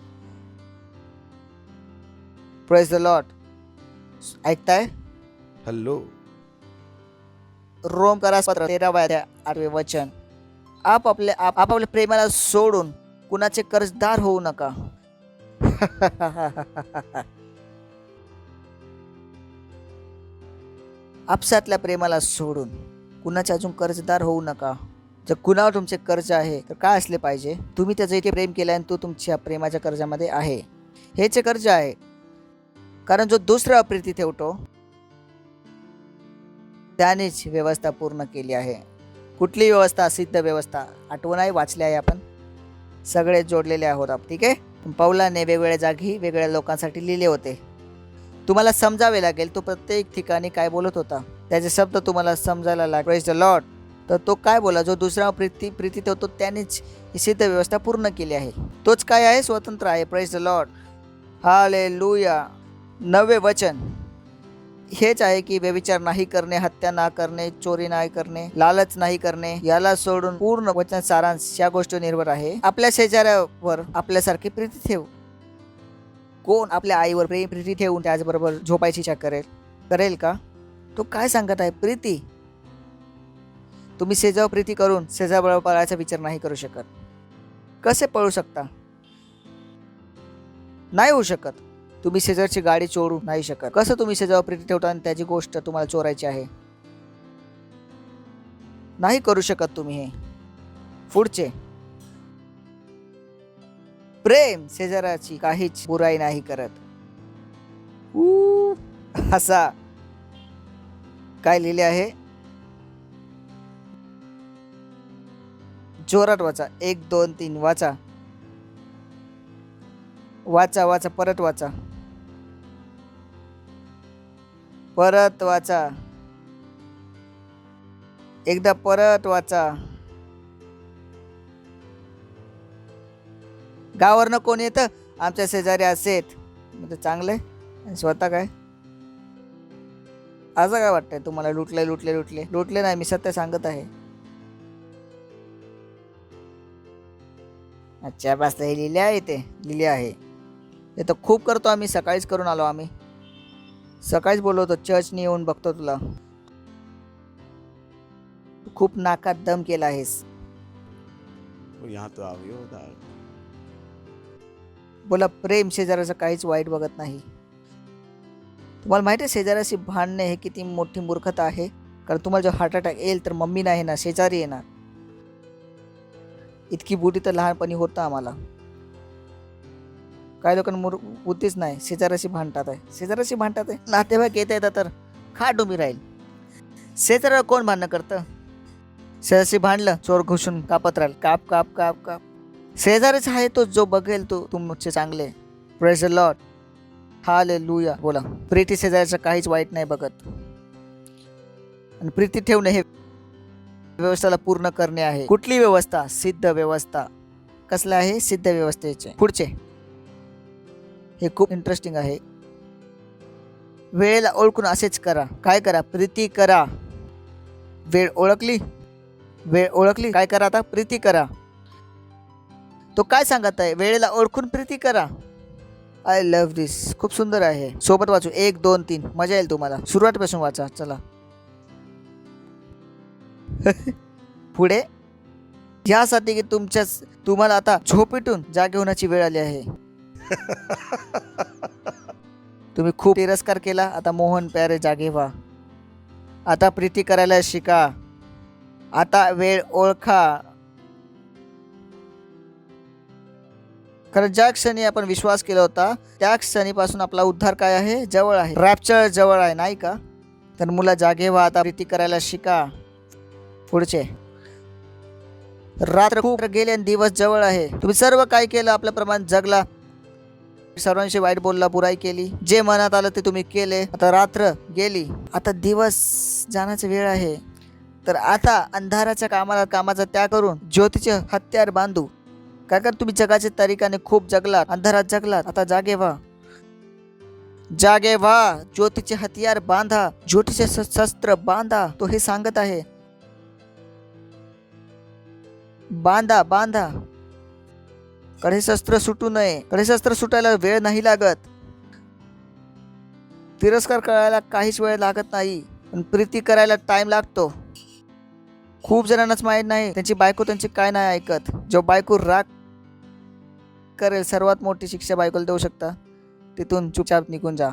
Praise the Lord. ऐकताय? हॅलो. रोमकरास 13:8 वचन. आपल्या प्रेमाला सोडून कुणाचे कर्जदार होऊ नका. आपसातल्या प्रेमाला सोडून कुणाचे अजून कर्जदार होऊ नका. जर कुणावर तुमचे कर्ज आहे तर काय असले पाहिजे? तुम्ही त्याचं इथे प्रेम केलं आणि तो तुमच्या प्रेमाच्या कर्जामध्ये आहे. हेच कर्ज आहे. कारण जो दुसरा प्रीती ठेवतो त्यानेच व्यवस्था पूर्ण केली आहे. कुठली व्यवस्था? सिद्ध व्यवस्था. आठवण आहे, वाचले आहे आपण, सगळे जोडलेले आहोत आपण. ठीक आहे. पौलाने वेगवेगळ्या जागी वेगवेगळ्या लोकांसाठी लिहिले होते. तुम्हाला समजावे लागेल तो प्रत्येक ठिकाणी काय बोलत होता. त्याचे शब्द तुम्हाला समजायला लागले. Praise the Lord. तर तो काय बोला? जो दुसरा प्रीती ठेवतो त्यानेच ही सिद्ध व्यवस्था पूर्ण केली आहे. तोच काय आहे? स्वतंत्र आहे. Praise the Lord. हालेलुया. 9वे वचन हेच आहे की व्यभिचार नाही करणे, हत्या ना करणे, चोरी नाही करणे, लालच नाही करणे. याला सोडून पूर्ण वचन सारांश या गोष्टी निर्भर आहे. आपल्या शेजाऱ्यावर आपल्यासारखी प्रीती ठेव. कोण आपल्या आईवर प्रीती ठेवून त्याचबरोबर झोपायची इच्छा करेल का? तो काय सांगत आहे? प्रीती. तुम्ही शेजावर प्रीती करून शेजाबरोबर पळायचा विचार नाही करू शकत. कसे पळू शकता? नाही होऊ शकत. तुम्ही शेजारची गाडी चोरू नाही शकत. कसं तुम्ही शेजावर प्रीती ठेवता आणि त्याची गोष्ट तुम्हाला चोरायची आहे? नाही करू शकत तुम्ही हे. पुढचे प्रेम शेजाराची काहीच बुराई नाही करत. असा काय लिहिले आहे? जोरात वाचा. 1 2 3 वाचा. परत वाचा. एकदा परत वाचा. गावावरनं कोण येतं? आमच्या शेजारी असेत. म्हणजे चांगले. आणि स्वतः काय? असं काय वाटतंय तुम्हाला? लुटले नाही. मी सत्य सांगत आहे. अच्छा, बस हे लिहिले आहे. हे तर खूप करतो आम्ही. सकाळीच करून आलो आम्ही. सकाळीच बोलवतो चर्चनी येऊन बघतो तुला. खूप नाकात दम केला आहेस. यहाँ तो आवी होता. बोला प्रेम शेजाराचं काहीच वाईट बघत नाही. तुम्हाला माहिती आहे शेजाराशी भांडणे हे किती मोठी मूर्खता आहे. कारण तुम्हाला जो हार्ट अटॅक येईल तर मम्मी नाही येणार, शेजारी येणार. इतकी बुद्धी तर लहानपणी होतं आम्हाला. काही लोकांना बुद्धीच नाही. शेजाराशी भांडतात आहे. नातेवाईक येत येतात तर खा डुंबी राहील. शेजारावर कोण भांडणं करतं? शेजारशी भांडलं, चोर घुसून कापत राहील, काप काप काप काप. शेजारीच आहे तो जो बघेल तो तुमचे चांगले. Praise the Lord, hallelujah. बोला, प्रीती शेजाऱ्याचं काहीच वाईट नाही बघत. आणि प्रीती ठेवणे हे व्यवस्थेला पूर्ण करणे आहे. कुठली व्यवस्था? सिद्ध व्यवस्था. कसलं आहे? सिद्ध व्यवस्थेचे. पुढचे हे खूप इंटरेस्टिंग आहे. वेळेला ओळखून असेच करा. काय करा? प्रीती करा. वेळ ओळखली, वेळ ओळखली, काय करा आता? प्रीती करा. तो काय सांगत आहे? वेळेला ओळखून प्रीती करा. आय लव्ह दिस. खूप सुंदर आहे. सोबत वाचू, 1 2 3, मजा येईल तुम्हाला. सुरुवातीपासून वाचा. चला पुढे. यासाठी की तुम्हाला आता झोपेतून जागे होण्याची वेळ आली आहे. तुम्ही खूप तिरस्कार केला, आता मोहन प्यारे जागे व्हा. आता प्रीती करायला शिका. आता वेळ ओळखा. कारण ज्या क्षणी आपण विश्वास केला होता त्या क्षणीपासून आपला उद्धार काय आहे? जवळ आहे. रॅप्चर जवळ आहे, नाही का? तर मुला जागे व्हा, आता प्रीती करायला शिका. पुढचे. रात्र खूप गेली आणि दिवस जवळ आहे. तुम्ही सर्व काय केलं? आपल्याप्रमाणे जगला, सर्वांशी वाईट बोलला, बुराई केली, जे मनात आलं ते तुम्ही केले. आता रात्र गेली, आता दिवस जाण्याची वेळ आहे. तर आता अंधाराच्या कामाचा त्याग करून ज्योतीचे हत्यार बांधू. काय कर? तुम्ही जगाच्या तरीकाने खूप जगलात, अंधारात जगलात. आता जागे व्हा, जागे व्हा. ज्योतीचे हत्यार बांधा, ज्योतीचे शस्त्र बांधा. तो हे सांगत आहे, बांधा बांधा. कडेशस्त्र सुटू नये. कडेशस्त्र सुटायला वेळ नाही लागत. तिरस्कार करायला काहीच वेळ लागत नाही, पण प्रीती करायला टाइम लागतो. खूप जणांनाच माहीत नाही त्यांची बायको त्यांची काय नाही ऐकत. जो बायको राग करेल, सर्वात मोठी शिक्षा बायकोला देऊ शकता. तिथून चुपचाप निघून जा.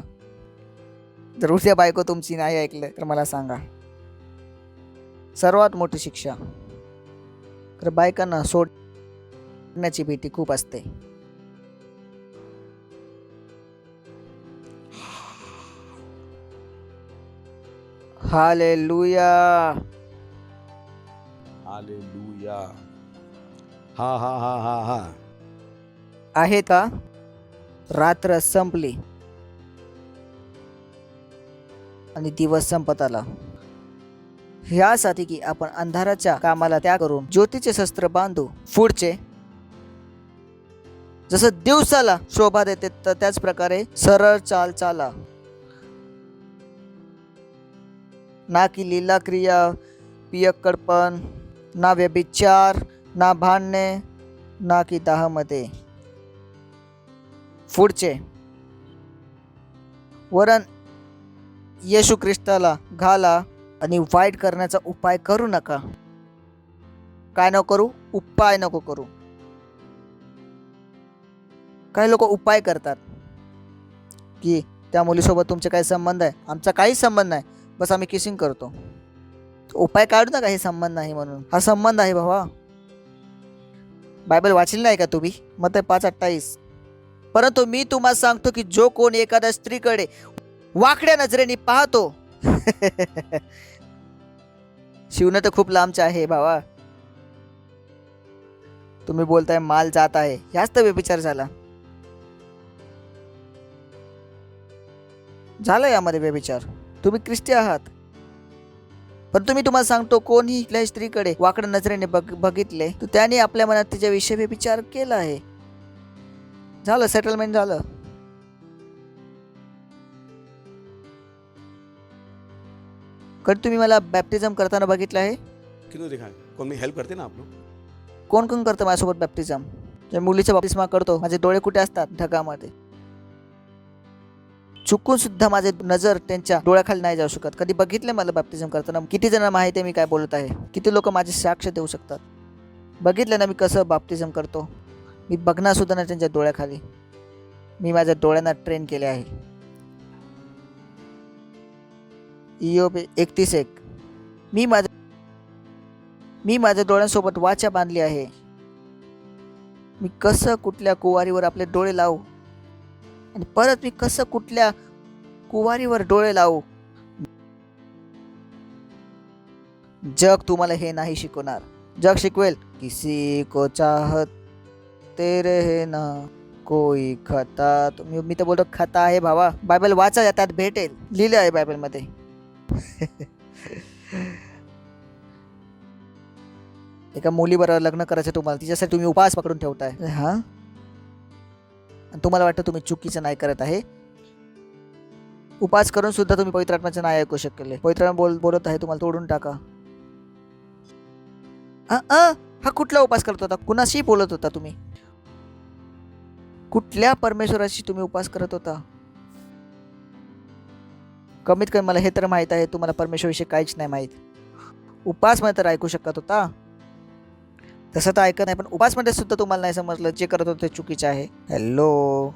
जर उद्या बायको तुमची नाही ऐकलं तर मला सांगा. सर्वात मोठी शिक्षा. तर बायकांना सोडण्याची भीती खूप असते. Hallelujah, hallelujah. हा हा हा हा हा. आहे का? रात्र संपली आणि दिवस संपत आला. ह्यासाठी की आपण अंधाराच्या कामाला त्याग करून ज्योतीचे शस्त्र बांधू. पुढचे. जसं दिवसाला शोभा देते तर त्याच प्रकारे सरळ चाल चाला. ना की लीला क्रिया, पियक्कडपण, ना व्यभिचार, ना भांडणे, ना की दाहामध्ये. पुढचे. वरण येशू ख्रिस्ताला घाला आणि वाईट करण्याचा उपाय करू नका. काय नको करू? उपाय नको करू. काही लोक उपाय करतात की त्या मुलीसोबत तुमचे काही संबंध आहे. आमचा काहीच संबंध नाही, बस आम्ही किसिंग करतो. उपाय काढू नका, हे संबंध नाही म्हणून. हा संबंध आहे भावा. बायबल वाचली नाही का तुम्ही? मत्ती 5:28. परंतु मी तुम्हाला सांगतो की जो कोण एखाद्या स्त्रीकडे वाकड्या नजरेने पाहतो शिवणं तर खूप लांबचं आहे भावा. तुम्ही बोलताय माल जात आहे, ह्याच तर व्यभिचार झाला. झालं यामध्ये व्यभिचार. तुम्ही ख्रिस्ती आहात, पण तुम्हाला सांगतो कोणी कुठल्याही स्त्रीकडे वाकड्या नजरेने बघितले तर त्याने आपल्या मनात तिच्याविषयी व्यभिचार केला आहे. झालं, सेटलमेंट झालं. कधी तुम्ही मला बॅप्टिझम करताना बघितलं आहे? किती देखा कोण मी हेल्प करते ना आप लोग. कोण कोण करतं माझ्यासोबत बॅप्टिझम? मुलीचा बॅप्टिझम करतो, माझे डोळे कुठे असतात? ढगामध्ये. चुकून सुद्धा माझे नजर त्यांच्या डोळ्याखाली नाही जाऊ शकत. कधी बघितले मला बॅप्टिझम करताना? किती जण माहिती आहे मी काय बोलत आहे? किती लोक माझे साक्ष देऊ शकतात? बघितलं ना मी कसं बॅप्टिझम करतो? मी बघणार सुद्धा नाही त्यांच्या डोळ्याखाली. मी माझ्या डोळ्यांना ट्रेन केले आहे. इयोब 31:1. मी माझ्या डोळ्यांसोबत वाचा बांधली आहे. मी कसं कुठल्या कुवारीवर आपले डोळे लावू आणि परत मी कसं कुठल्या कुवारीवर डोळे लावू? जग तुम्हाला हे नाही शिकवणार. जग शिकवेल किसी को चाहते रहना कोई खता. मी तर बोलतो खता आहे भावा. बायबल वाचा, त्यात भेटेल, लिहिलं आहे बायबलमध्ये. एका मुलीबरोबर लग्न करायचं तुम्हाला, तिच्यासाठी तुम्ही उपवास पकडून ठेवताय. हा, आणि तुम्हाला वाटतं तुम्ही चुकीचं नाही करत आहे. उपवास करून सुद्धा तुम्ही पवित्र आत्म्याचं नाही ऐकू शकले. पवित्र आत्मा बोलत आहे तुम्हाला तोडून टाका. हा कुठला उपवास करत होता? कुणाशी बोलत होता तुम्ही? कुठल्या परमेश्वराशी तुम्ही उपवास करत होता? कमीत कमी मला हे तर माहित आहे, तुम्हाला परमेश्वराविषयी काहीच नाही माहित. उपवास मध्ये तर ऐकू शकत होता, तसं तर ऐकत नाही. पण उपवास मध्ये सुद्धा तुम्हाला नाही समजलं जे करत होते चुकीचे आहे. हॅलो,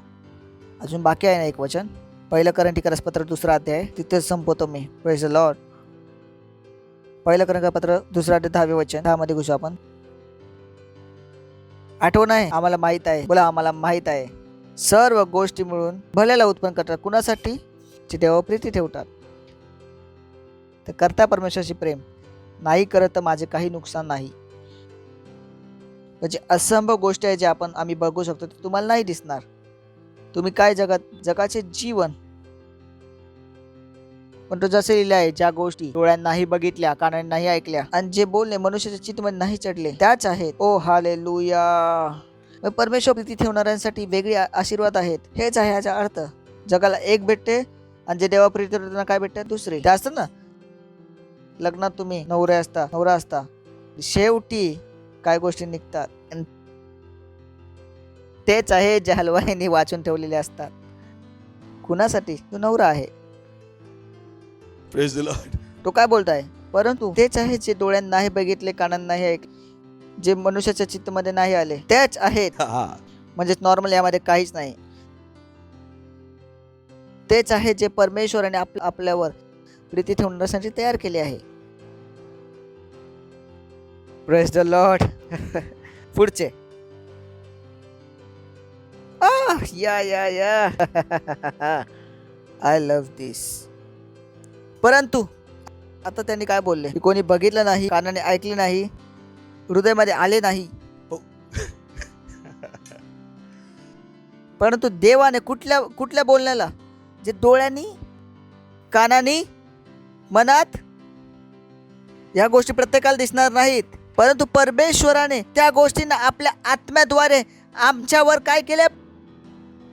अजून बाकी आहे ना एक वचन. पहिलं करंटीकरस पत्र 2 अध्याय, तिथेच संपवतो मी. Praise the Lord. पहिलं करंटीकरस पत्र 2 अध्याय 10 वचन, 10 मध्ये घुसू आपण. आठवण आहे, आम्हाला माहित आहे. बोला, आम्हाला माहित आहे. सर्व गोष्टी मिळून भल्याला उत्पन्न करतात. कुणासाठी? जे देवावर प्रीती ठेवतात. तर करता परमेश्वराशी प्रेम नाही करत तर माझे काही नुकसान नाही. म्हणजे असंभव गोष्टी आहे जे आम्ही बघू शकतो, ते तुम्हाला नाही दिसणार. तुम्ही काय जगाचे जीवन, पण तो जसे लिहिले आहे, ज्या गोष्टी डोळ्यांनी नाही बघितल्या, कानाने नाही ऐकल्या, आणि जे बोलणे मनुष्याच्या चित्तामध्ये नाही चढले, त्याच आहेत. ओ हालेलुया. परमेश्वर प्रीती ठेवणाऱ्यांसाठी वेगळे आशीर्वाद आहेत. हेच आहे याचा अर्थ. जगाला एक भेटते, आणि जे देवा प्रीती ठेवताना काय भेटते? दुसरे. ते असतं ना, लग्नात तुम्ही नवरा असता, शेवटी काय गोष्टी निघतात, तेच आहे जे हलवाईने वाचून ठेवलेले असतात. कुणासाठी? तो नवरा आहे. Praise the Lord. तो काय बोलताय? परंतु तेच आहे जे डोळ्यांनी नाही बघितले, कानांनी नाही ऐकले, जे मनुष्याच्या चित्तामध्ये नाही आले, त्याच आहेत. म्हणजे नॉर्मल यामध्ये काहीच नाही. तेच आहे जे परमेश्वराने आपल्यावर प्रीती ठेवण्यासाठी तयार केले आहे. Praise the Lord. पुढचे. या आय लव्ह दिस. परंतु आता त्यांनी काय बोलले? की कोणी बघितलं नाही, कानाने ऐकले नाही, हृदयामध्ये आले नाही. परंतु देवाने कुठल्या बोलण्याला? जे डोळ्यांनी, कानानी, मनात, या गोष्टी प्रत्येकाला दिसणार नाहीत, परंतु परमेश्वराने त्या गोष्टींना आपल्या आत्म्याद्वारे आमच्यावर काय केले?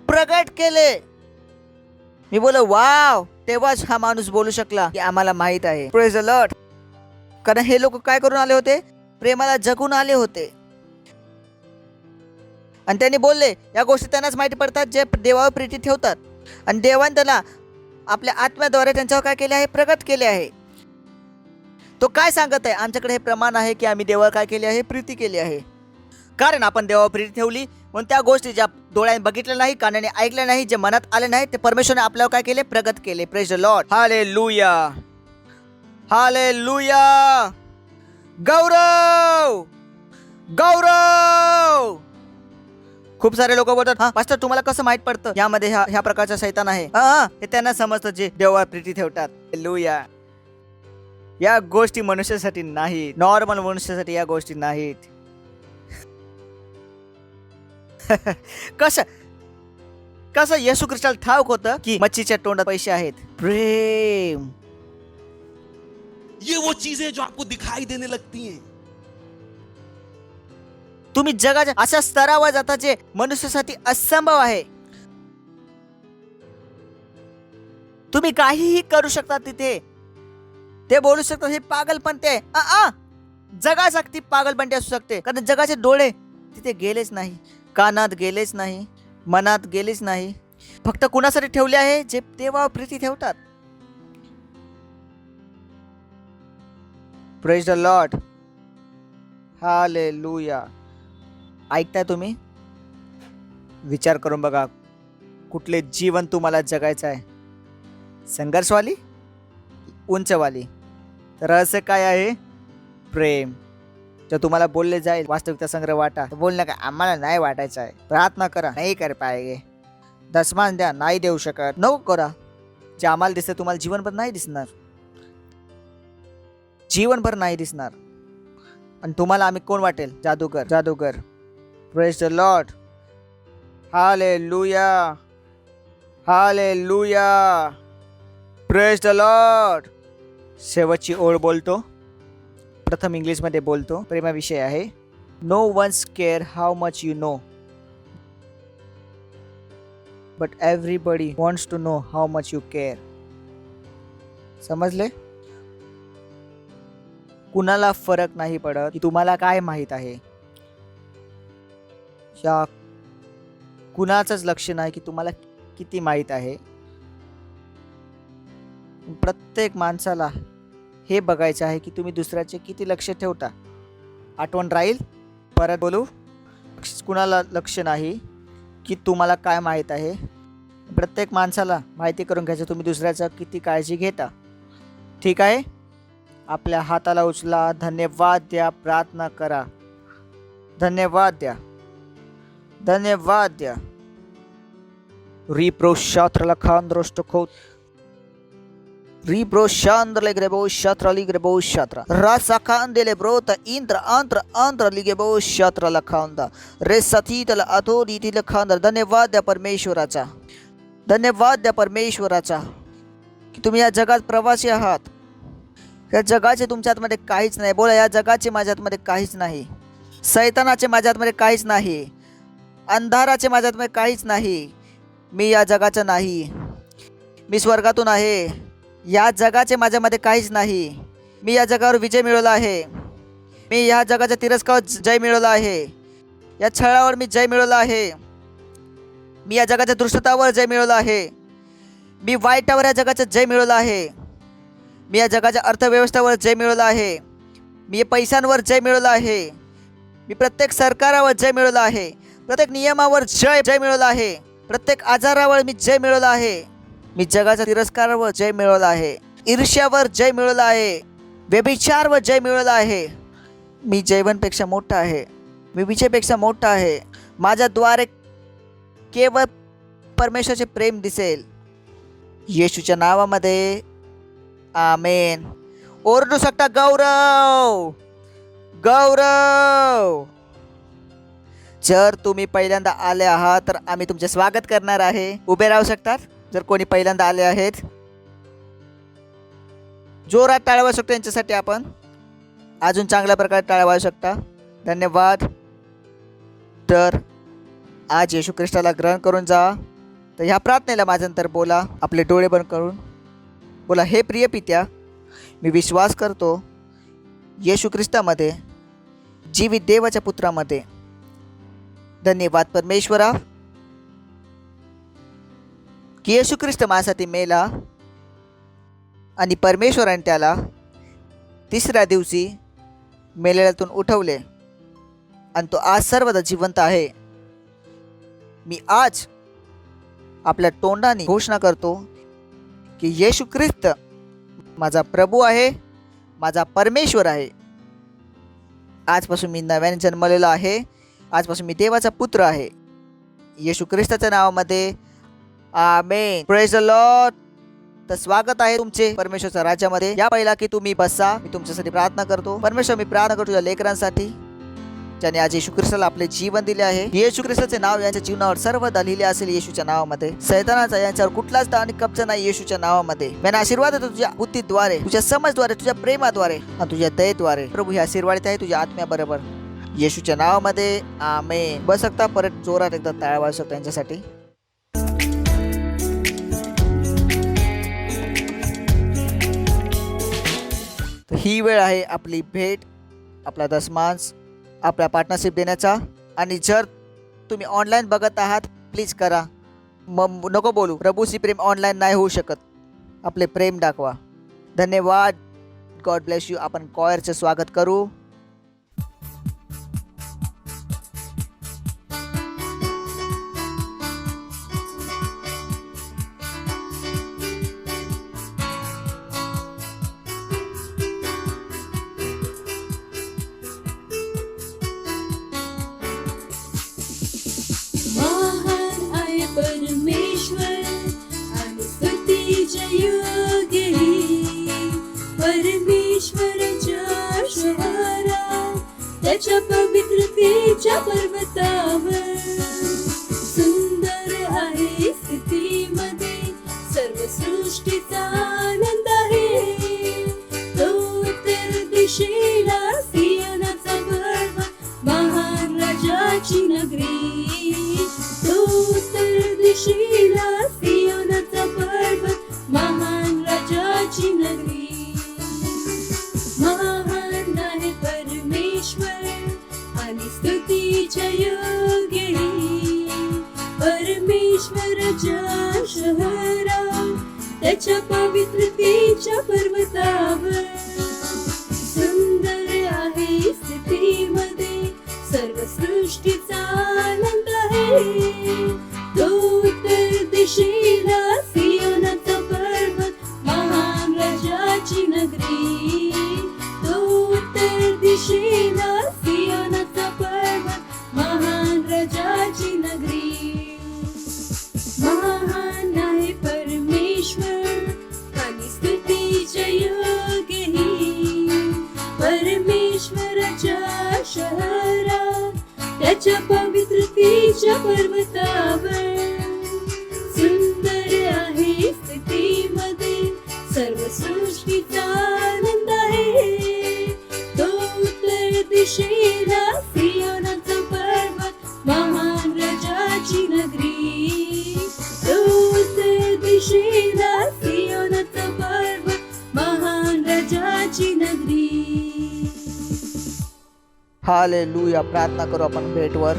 प्रगट केले. मी बोल वाव. तेव्हाच हा माणूस बोलू शकला की आम्हाला माहित आहे. Praise the Lord. कारण हे लोक काय करून आले होते? प्रेमाला जगून आले होते. आणि त्यांनी बोलले, या गोष्टी त्यांनाच माहिती पडतात जे देवावर प्रीती ठेवतात, आणि देवाने त्यांना आपल्या आत्म्याद्वारे त्यांच्यावर काय केले आहे? प्रगट केले आहे. तो काय सांगत आहे? आमच्याकडे हे प्रमाण आहे की आम्ही देवावर काय केले आहे? प्रीती केली आहे. कारण आपण देवावर प्रीती ठेवली म्हणून त्या गोष्टी ज्या डोळ्याने बघितल्या नाही, कानाने ऐकल्या नाही, जे मनात आले नाही, ते परमेश्वराने आपल्यावर काय केले? प्रगट केले. Praise the Lord. Hallelujah. Hallelujah. गौरव. गौरव. खूप सारे लोक बोलतात, हा पास्टर तुम्हाला कसं माहित पडतं यामध्ये ह्या प्रकारचा शैतान आहे? हे त्यांना समजतं जे देवावर प्रीती ठेवतात. हालेलुया. या गोष्टी मनुष्यासाठी नाही, नॉर्मल मनुष्यासाठी या गोष्टी नाहीत. कसं येशू ख्रिस्ताला ठाऊक होतं की मच्छीच्या तोंडात पैसे आहेत? प्रेम. ये वो चीजें जो आपको दिखाई देने लगती हैं. तुम्ही जगाच्या अशा स्तरावर जाता जे मनुष्यासाठी असंभव आहे. तुम्ही काहीही करू शकता तिथे. ते बोलू शकतात हे पागलपंती आहे. जगासाठी पागलपंती असू शकते, कारण जगाचे डोळे तिथे गेलेच नाही, कानात गेलेच नाही, मनात गेलेच नाही. फक्त कुणासाठी ठेवले आहे? जे देवावर प्रीती ठेवतात. Praise the Lord. हालेलुया. ऐकताय तुम्ही? विचार करून बघा, कुठले जीवन तुम्हाला जगायचं आहे? संघर्षवाली, उंचवाली? रहस्य काय आहे? प्रेम. जर तुम्हाला बोलले जाईल वास्तविकता संग्रह वाटा, तर बोलणं का आम्हाला नाही वाटायचं आहे. प्रार्थना करा, नाही कर पाएगे. दशमान द्या, नाही देऊ शकत. नको करा. जे आम्हाला दिसतं तुम्हाला जीवनभर नाही दिसणार. जीवनभर नाही दिसणार. आणि तुम्हाला आम्ही कोण वाटेल? जादूगर. जादूगर. Praise the Lord. Hallelujah. Hallelujah. Praise the lord. शेवटची ओळ बोलतो. प्रथम इंग्लिशमध्ये बोलतो. प्रेमाविषयी आहे. No ones care how much you know, but everybody wants to know how much you care. समजले? कुणाला फरक नाही पडत की तुम्हाला काय माहीत आहे. या कुणाचंच लक्ष नाही की तुम्हाला किती माहीत आहे. प्रत्येक माणसाला हे बघायचं आहे की तुम्ही दुसऱ्याचे किती लक्ष ठेवता. आठवण राहील. परत बोलू. कुणाला लक्ष नाही की तुम्हाला काय माहीत आहे. प्रत्येक माणसाला माहिती करून घ्यायचं तुम्ही दुसऱ्याचं किती काळजी घेता. ठीक आहे. आपल्या हाताला उचला. धन्यवाद द्या. प्रार्थना करा. धन्यवाद द्या. धन्यवाद द्या. रिप्रो शास्त्र लखांद्रोष्ट खोत रिब्रो शांद्र लेग्रेबो शास्त्र लिग्रेबो शास्त्र रासाखांदेले ब्रोत इंद्र आंत्र आंत्र लिगेबो शास्त्र लखांदा रे सतीतल अथोरिटी लखांदा. धन्यवाद द्या परमेश्वराचा. धन्यवाद द्या परमेश्वराचा की तुम्ही या जगात प्रवासी आहात. या जगाचे तुमच्या हातमध्ये काहीच नाही. बोला, या जगाचे माझ्या हातमध्ये काहीच नाही. सैतानाचे माझ्या हातमध्ये काहीच नाही. अंधाराचे माझ्या हातमध्ये काहीच नाही. मी या जगाचा नाही. मी स्वर्गातून आहे. या जगाचे माझ्यामध्ये काहीच नाही. मी या जगावर विजय मिळवला आहे. मी या जगाच्या तिरस्कारावर जय मिळवला आहे. या छळावर मी जय मिळवला आहे. मी या जगाच्या दुष्टतावर जय मिळवला आहे. मी वाईटावर या जगाचा जय मिळवला आहे. मी या जगाच्या अर्थव्यवस्थेवर जय मिळवला आहे. मी पैशांवर जय मिळवला आहे. मी प्रत्येक सरकारावर जय मिळवला आहे. प्रत्येक नियमावर जय मिळवला आहे. प्रत्येक आजारावर मी जय मिळवला आहे. मी जगाच्या तिरस्कारावर जय मिळवला आहे. ईर्ष्यावर जय मिळवला आहे. व्यभिचारवर जय मिळवला आहे. मी जैवनपेक्षा मोठा आहे. मी विजयपेक्षा मोठा आहे. माझ्याद्वारे केवळ परमेश्वराचे प्रेम दिसेल. येशूच्या नावामध्ये आमेन. ओरडू शकता गौरव. गौरव. जर तुम्ही पहिल्यांदा आले आहात तर आम्ही तुमचे स्वागत करणार आहे. उभे राहू शकतात जर कोणी पहिल्यांदा आले आहेत. जोरात टाळ्या वाजवू शकतो यांच्यासाठी. आपण अजून चांगल्या प्रकारे टाळ्या वाजवू शकता. धन्यवाद. तर आज येशू ख्रिस्ताला ग्रहण करून जा. तर ह्या प्रार्थनेला माझ्यानंतर बोला. आपले डोळे बंद करून बोला, हे प्रिय पित्या, मी विश्वास करतो येशू ख्रिस्तामध्ये, जीवित देवाच्या पुत्रामध्ये. धन्यवाद परमेश्वरा की येशू ख्रिस्त माझ्यासाठी मेला आणि परमेश्वराने त्याला तिसऱ्या दिवशी मेलेल्यातून उठवले आणि तो आज सर्वदा जिवंत आहे. मी आज आपल्या तोंडाने घोषणा करतो की येशू ख्रिस्त माझा प्रभू आहे, माझा परमेश्वर आहे. आजपासून मी नव्याने जन्मलेला आहे. आजपासून मी देवाचा पुत्र आहे. येशू ख्रिस्ताच्या नावामध्ये आमेन. Praise the Lord. तर स्वागत आहे तुमचे परमेश्वरच्या राज्यामध्ये. या पहिला की तुम्ही बसा. मी तुमच्यासाठी प्रार्थना करतो. परमेश्वर, मी प्रार्थना करतो तुझ्या लेकरांसाठी ज्याने आज येशू ख्रिस्ताला आपले जीवन दिले आहे. येशू ख्रिस्ताचे नाव यांच्या जीवनावर सर्वदा लिहिले असेल येशूच्या नावामध्ये. सैतानाचा यांच्यावर कुठलाच आणि कब्जा नाही येशूच्या नावामध्ये. मी आशीर्वाद देतो तुझ्या बुद्धीद्वारे, तुझ्या समजद्वारे, तुझ्या प्रेमाद्वारे आणि तुझ्या दयेद्वारे. प्रभू हे आशीर्वादित आहे तुझ्या आत्म्याबरोबर येशूच्या नावामध्ये आमेन. बस सकता. परत जोरात एकदा टाळ्या वाजवू शकता यांच्यासाठी. ही वेळ आहे आपली भेट, आपला दशमांश, आपला पार्टनरशिप देण्याचा. आणि जर तुम्ही ऑनलाईन बघत आहात प्लीज करा. मग नको बोलू प्रभूशी प्रेम ऑनलाईन नाही होऊ शकत. आपले प्रेम दाखवा. धन्यवाद. God bless you. आपण कॉयरचे स्वागत करू. महान आहे परमेश्वर आणि स्तुतीच्या योग्य परमेश्वर नगरी तो उत्तर दिशेला सियोनाचा पर्वत महान राजाची नगरी महान आहे परमेश्वर आणि स्तुतीच्या योग्य परमेश्वराच्या शहरात त्याच्या पवित्रतेच्या पर्वतावर सुंदर आहे स्थितीमध्ये सर्व सृष्टीचा आनंद आहे तो उत्तर दिशेला सियोनाचा पर्वत महान राजाची नगरी तो उत्तर दिशेला सियोनाचा पर्वत महान राजाची नगरी महान आहे परमेश्वर आणि स्तुतीच्या योग्य परमेश्वराच्या शहरात त्याच्या पवित्रतेच्या पर्वतावर सुंदर आहे स्थितीमध्ये सर्व सृष्टीचा आनंद आहे तो उत्तर दिशेला सियोनाचा पर्वत महान राजाची नगरी तो उत्तर दिशेला सियोनाचा पर्वत महान राजाची नगरी हालेलुया. प्रार्थना करू आपण भेटवर.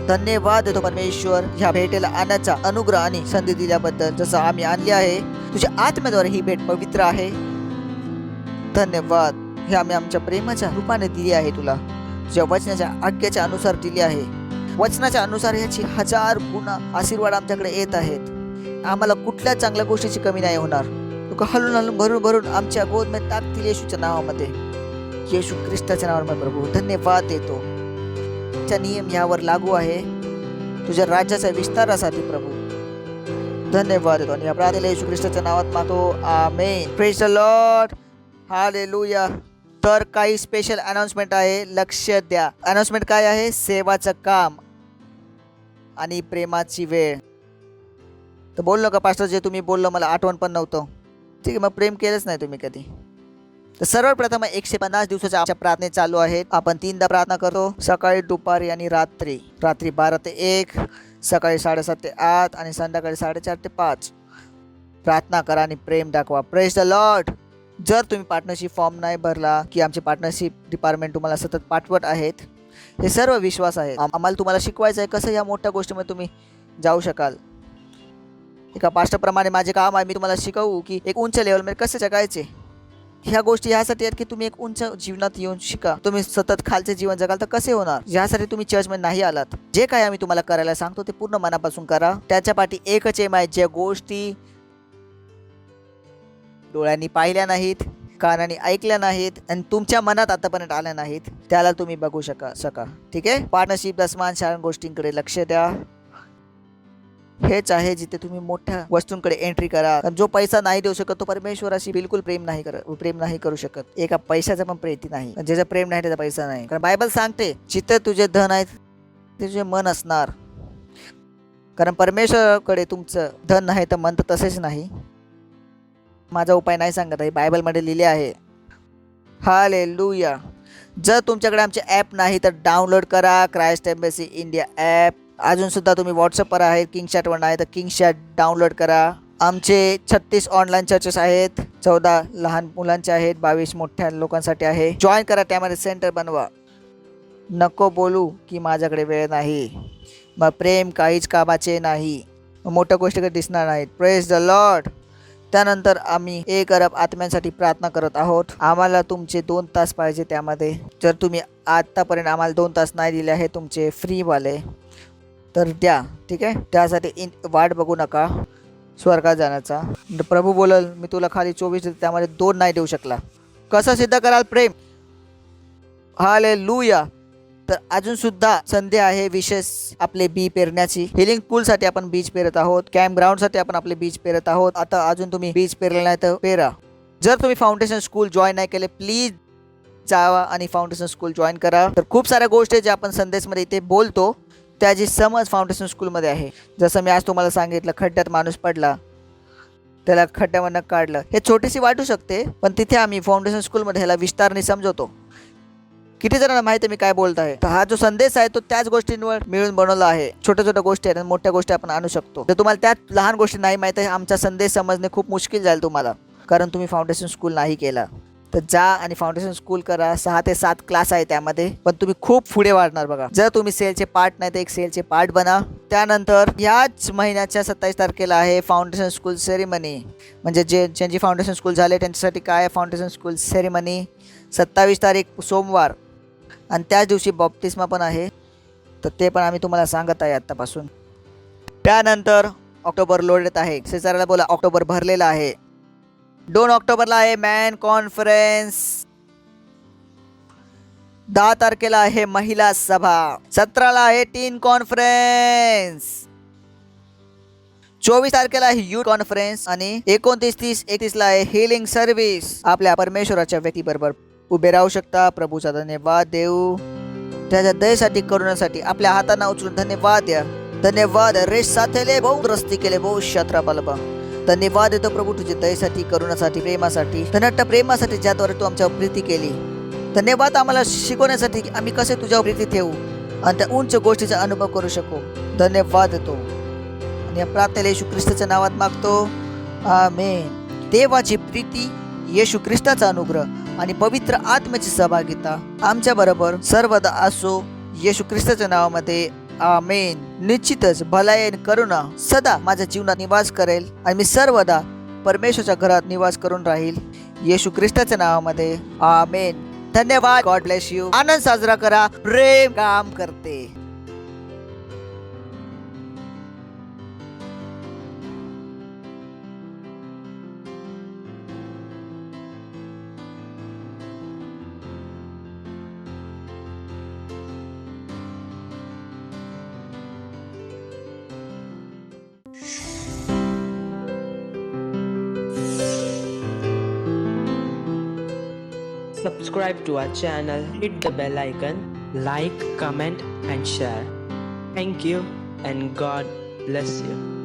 धन्यवाद देतो परमेश्वर ह्या भेटेला आणण्याचा अनुग्रह आणि संधी दिल्याबद्दल. जसं आम्ही आणली आहे तुझ्या आत्म्याद्वारे ही भेट पवित्र आहे. धन्यवाद. हे आम्ही आमच्या प्रेमाच्या रूपाने दिली आहे तुला तुझ्या वचनाच्या आज्ञेच्या अनुसार दिली आहे. वचनाच्या अनुसार याची 1000 गुणा आशीर्वाद आमच्याकडे येत आहेत. आम्हाला कुठल्या चांगल्या गोष्टीची कमी नाही होणार. तुका हलून हलून भरून भरून आमच्या गोदमध्ये टाकतील येशूच्या नावामध्ये. येशू ख्रिस्ताच्या नावामध्ये प्रभू धन्यवाद देतो. तुझा नियम यावर लागू आहे तुझ्या राज्याच्या विस्तारासाठी प्रभू. धन्यवाद देतो आणि या प्रार्थनेला येशू ख्रिस्ताच्या नावात मागतो. Amen. Praise the Lord. Hallelujah. तर काही स्पेशल अनाउन्समेंट आहे, लक्ष द्या. अनाउन्समेंट काय आहे? सेवाचं काम आणि प्रेमाची वेळ. तर बोललो का पास्टर जे तुम्ही बोललो मला आठवण पण नव्हतं. ठीक आहे, मग प्रेम केलंच नाही तुम्ही कधी. तर सर्वप्रथम 150 दिवसाच्या आमच्या प्रार्थना चालू आहेत. आपण 3दा प्रार्थना करतो, सकाळी, दुपारी आणि रात्री. रात्री 12 ते 1, सकाळी 7:30 ते 8 आणि संध्याकाळी 4:30 ते 5. प्रार्थना करा आणि प्रेम दाखवा. Praise the Lord. जर तुम्ही पार्टनरशिप फॉर्म नाही भरला की आमचे पार्टनरशिप डिपार्टमेंट तुम्हाला सतत पाठवत आहेत. हे सर्व विश्वास आहे. आम्हाला तुम्हाला शिकवायचं आहे कसं या मोठ्या गोष्टीमध्ये तुम्ही जाऊ शकाल. एका पास्टरप्रमाणे माझे काम आहे मी तुम्हाला शिकवू की एक उंच लेवलमध्ये कसे जगायचे. ह्या गोष्टी ह्यासाठी आहेत की तुम्ही एक उंच जीवनात येऊन शिका. तुम्ही सतत खालचे जीवन जगाल तर कसे होणार. यासाठी तुम्ही चर्चमध्ये नाही आलात. जे काय आम्ही तुम्हाला करायला सांगतो ते पूर्ण मनापासून करा. त्याच्या पाठी एकच एम आहे, ज्या गोष्टी डोळ्यांनी पाहिल्या नाहीत, कानाने ऐकल्या नाहीत आणि तुमच्या मनात आतापर्यंत आल्या नाहीत त्याला तुम्ही बघू शका. ठीक आहे. पार्टनरशिप दसमान शाळा गोष्टींकडे लक्ष द्या. हेच आहे जिथे तुम्ही मोठ्या वस्तूंकडे एंट्री करा. जो पैसा नाही देऊ शकत तो परमेश्वराशी बिलकुल प्रेम नाही करू शकत. एका पैशाचा पण प्रीती नाही. ज्याचा प्रेम नाही त्याचा पैसा नाही. कारण बायबल सांगते जिथे तुझे धन आहे ते तुझे मन असणार. कारण परमेश्वराकडे तुमचं धन नाही तर मन तर तसेच नाही. माझा उपाय नाही सांगत आहे, बायबलमध्ये लिहिले आहे. हालेलुया. जर तुमच्याकडे आमचे ॲप नाही तर डाउनलोड करा क्राइस्ट एम्बेसी इंडिया ॲप. अजून सुद्धा तुम्ही व्हॉट्सअपवर आहे, किंगचॅटवर आहे तर किंगचॅट डाउनलोड करा. आमचे 36 ऑनलाईन चर्चेस आहेत. 14 लहान मुलांचे आहेत, 22 मोठ्या लोकांसाठी आहे. जॉईन करा, त्यामध्ये सेंटर बनवा. नको बोलू की माझ्याकडे वेळ नाही. मग प्रेम काहीच कामाचे नाही, मोठ्या गोष्टीकडे दिसणार नाहीत. Praise the Lord. त्यानंतर आम्ही 1 अरब आत्म्यांसाठी प्रार्थना करत आहोत. आम्हाला तुमचे 2 तास पाहिजे त्यामध्ये. जर तुम्ही आत्तापर्यंत आम्हाला 2 तास नाही दिले आहे तुमचे फ्रीवाले तर द्या. ठीक आहे. त्यासाठी वाट बघू नका स्वर्गात जाण्याचा. प्रभू बोलल मी तुला खाली 24 देतो त्यामध्ये 2 नाही देऊ शकला. कसं सिद्ध कराल प्रेम. हालेलुया. तर अजून सुद्धा संधी आहे विशेष आपले बी पेरण्याची. हिलिंग पूलसाठी आपण बीज पेरत आहोत. कॅम्प ग्राउंडसाठी आपण आपले बीज पेरत आहोत. आता अजून तुम्ही बीज पेरले नाही तर पेरा. जर तुम्ही फाउंडेशन स्कूल जॉईन नाही केले प्लीज जावा आणि फाउंडेशन स्कूल जॉईन करा. तर खूप साऱ्या गोष्टी ज्या आपण संदेशमध्ये इथे बोलतो त्याची समज फाउंडेशन स्कूलमध्ये आहे. जसं मी आज तुम्हाला सांगितलं, खड्ड्यात माणूस पडला त्याला खड्ड्यामधनं काढलं. हे छोटीशी वाटू शकते पण तिथे आम्ही फाउंडेशन स्कूलमध्ये ह्याला विस्ताराने समजवतो. किती जणांना माहिती आहे मी काय बोलत आहे? तर हा जो संदेश आहे तो त्याच गोष्टींवर मिळून बनवला आहे. छोट्या छोट्या गोष्टी आहेत आणि मोठ्या गोष्टी आपण आणू शकतो. तर तुम्हाला त्यात लहान गोष्टी नाही माहिती आहे, आमचा संदेश समजणे खूप मुश्किल जाईल तुम्हाला, कारण तुम्ही फाउंडेशन स्कूल नाही केला. तर जा आणि फाउंडेशन स्कूल करा. 6 ते 7 क्लास आहे त्यामध्ये, पण तुम्ही खूप पुढे वाढणार बघा. जर तुम्ही सेलचे पार्ट नाही तर एक सेलचे पार्ट बना. त्यानंतर याच महिन्याच्या 27 तारखेला आहे फाउंडेशन स्कूल सेरेमनी. म्हणजे ज्यांची फाउंडेशन स्कूल झाले त्यांच्यासाठी काय फाउंडेशन स्कूल सेरेमनी. 27 तारीख सोमवार आणि त्याच दिवशी बॅप्तिस्मा पण आहे. तर ते पण आम्ही तुम्हाला सांगत आहे आत्तापासून. त्यानंतर ऑक्टोबर लोडेड आहे. शेजाऱ्याला बोला ऑक्टोबर भरलेला आहे. 2 ऑक्टोबरला आहे मॅन कॉन्फरन्स. 10 तारखेला आहे महिला सभा. 17ला आहे टीन कॉन्फरन्स. 24 तारखेला आहे युथ कॉन्फरन्स आणि 29, 30, 31ला आहे हिलिंग सर्व्हिस. आपल्या परमेश्वराच्या व्यक्तीबरोबर उभे राहू शकता. प्रभूचा धन्यवाद देऊ, त्याच्या दयेसाठी करुणासाठी. आपल्या हातांना उचलून धन्यवाद द्या. धन्यवाद रेश साथेले बहुत रस्ती केले बहुत क्षत्रा पालबा. धन्यवाद देतो प्रभू तुझे दयेसाठी करुणासाठी प्रेमासाठी धनाट्ट प्रेमासाठी ज्याद्वारे तू आमच्यावर प्रीती केली. धन्यवाद आम्हाला शिकवण्यासाठी की आम्ही कसे तुझ्यावर प्रीती ठेवू आणि त्या उंच गोष्टीचा अनुभव करू शकू. धन्यवाद देतो आणि या प्रार्थनेला येशू ख्रिस्ताच्या नावात मागतो. आमेन. देवाची प्रीती, येशू ख्रिस्ताचा अनुग्रह आणि पवित्र आत्म्याची सहभागिता आमच्या बरोबर सर्वदा असो येशू ख्रिस्ताच्या नावामध्ये. आमेन. निश्चितच भलाई आणि करुणा सदा माझ्या जीवनात निवास करेल आणि मी सर्वदा परमेश्वराच्या घरात निवास करून राहील येशू ख्रिस्ताच्या नावामध्ये. आमेन. धन्यवाद. God bless you. आनंद साजरा करा. प्रेम काम करते. Subscribe to our channel, hit the bell icon, like, comment and share. Thank you and God bless you.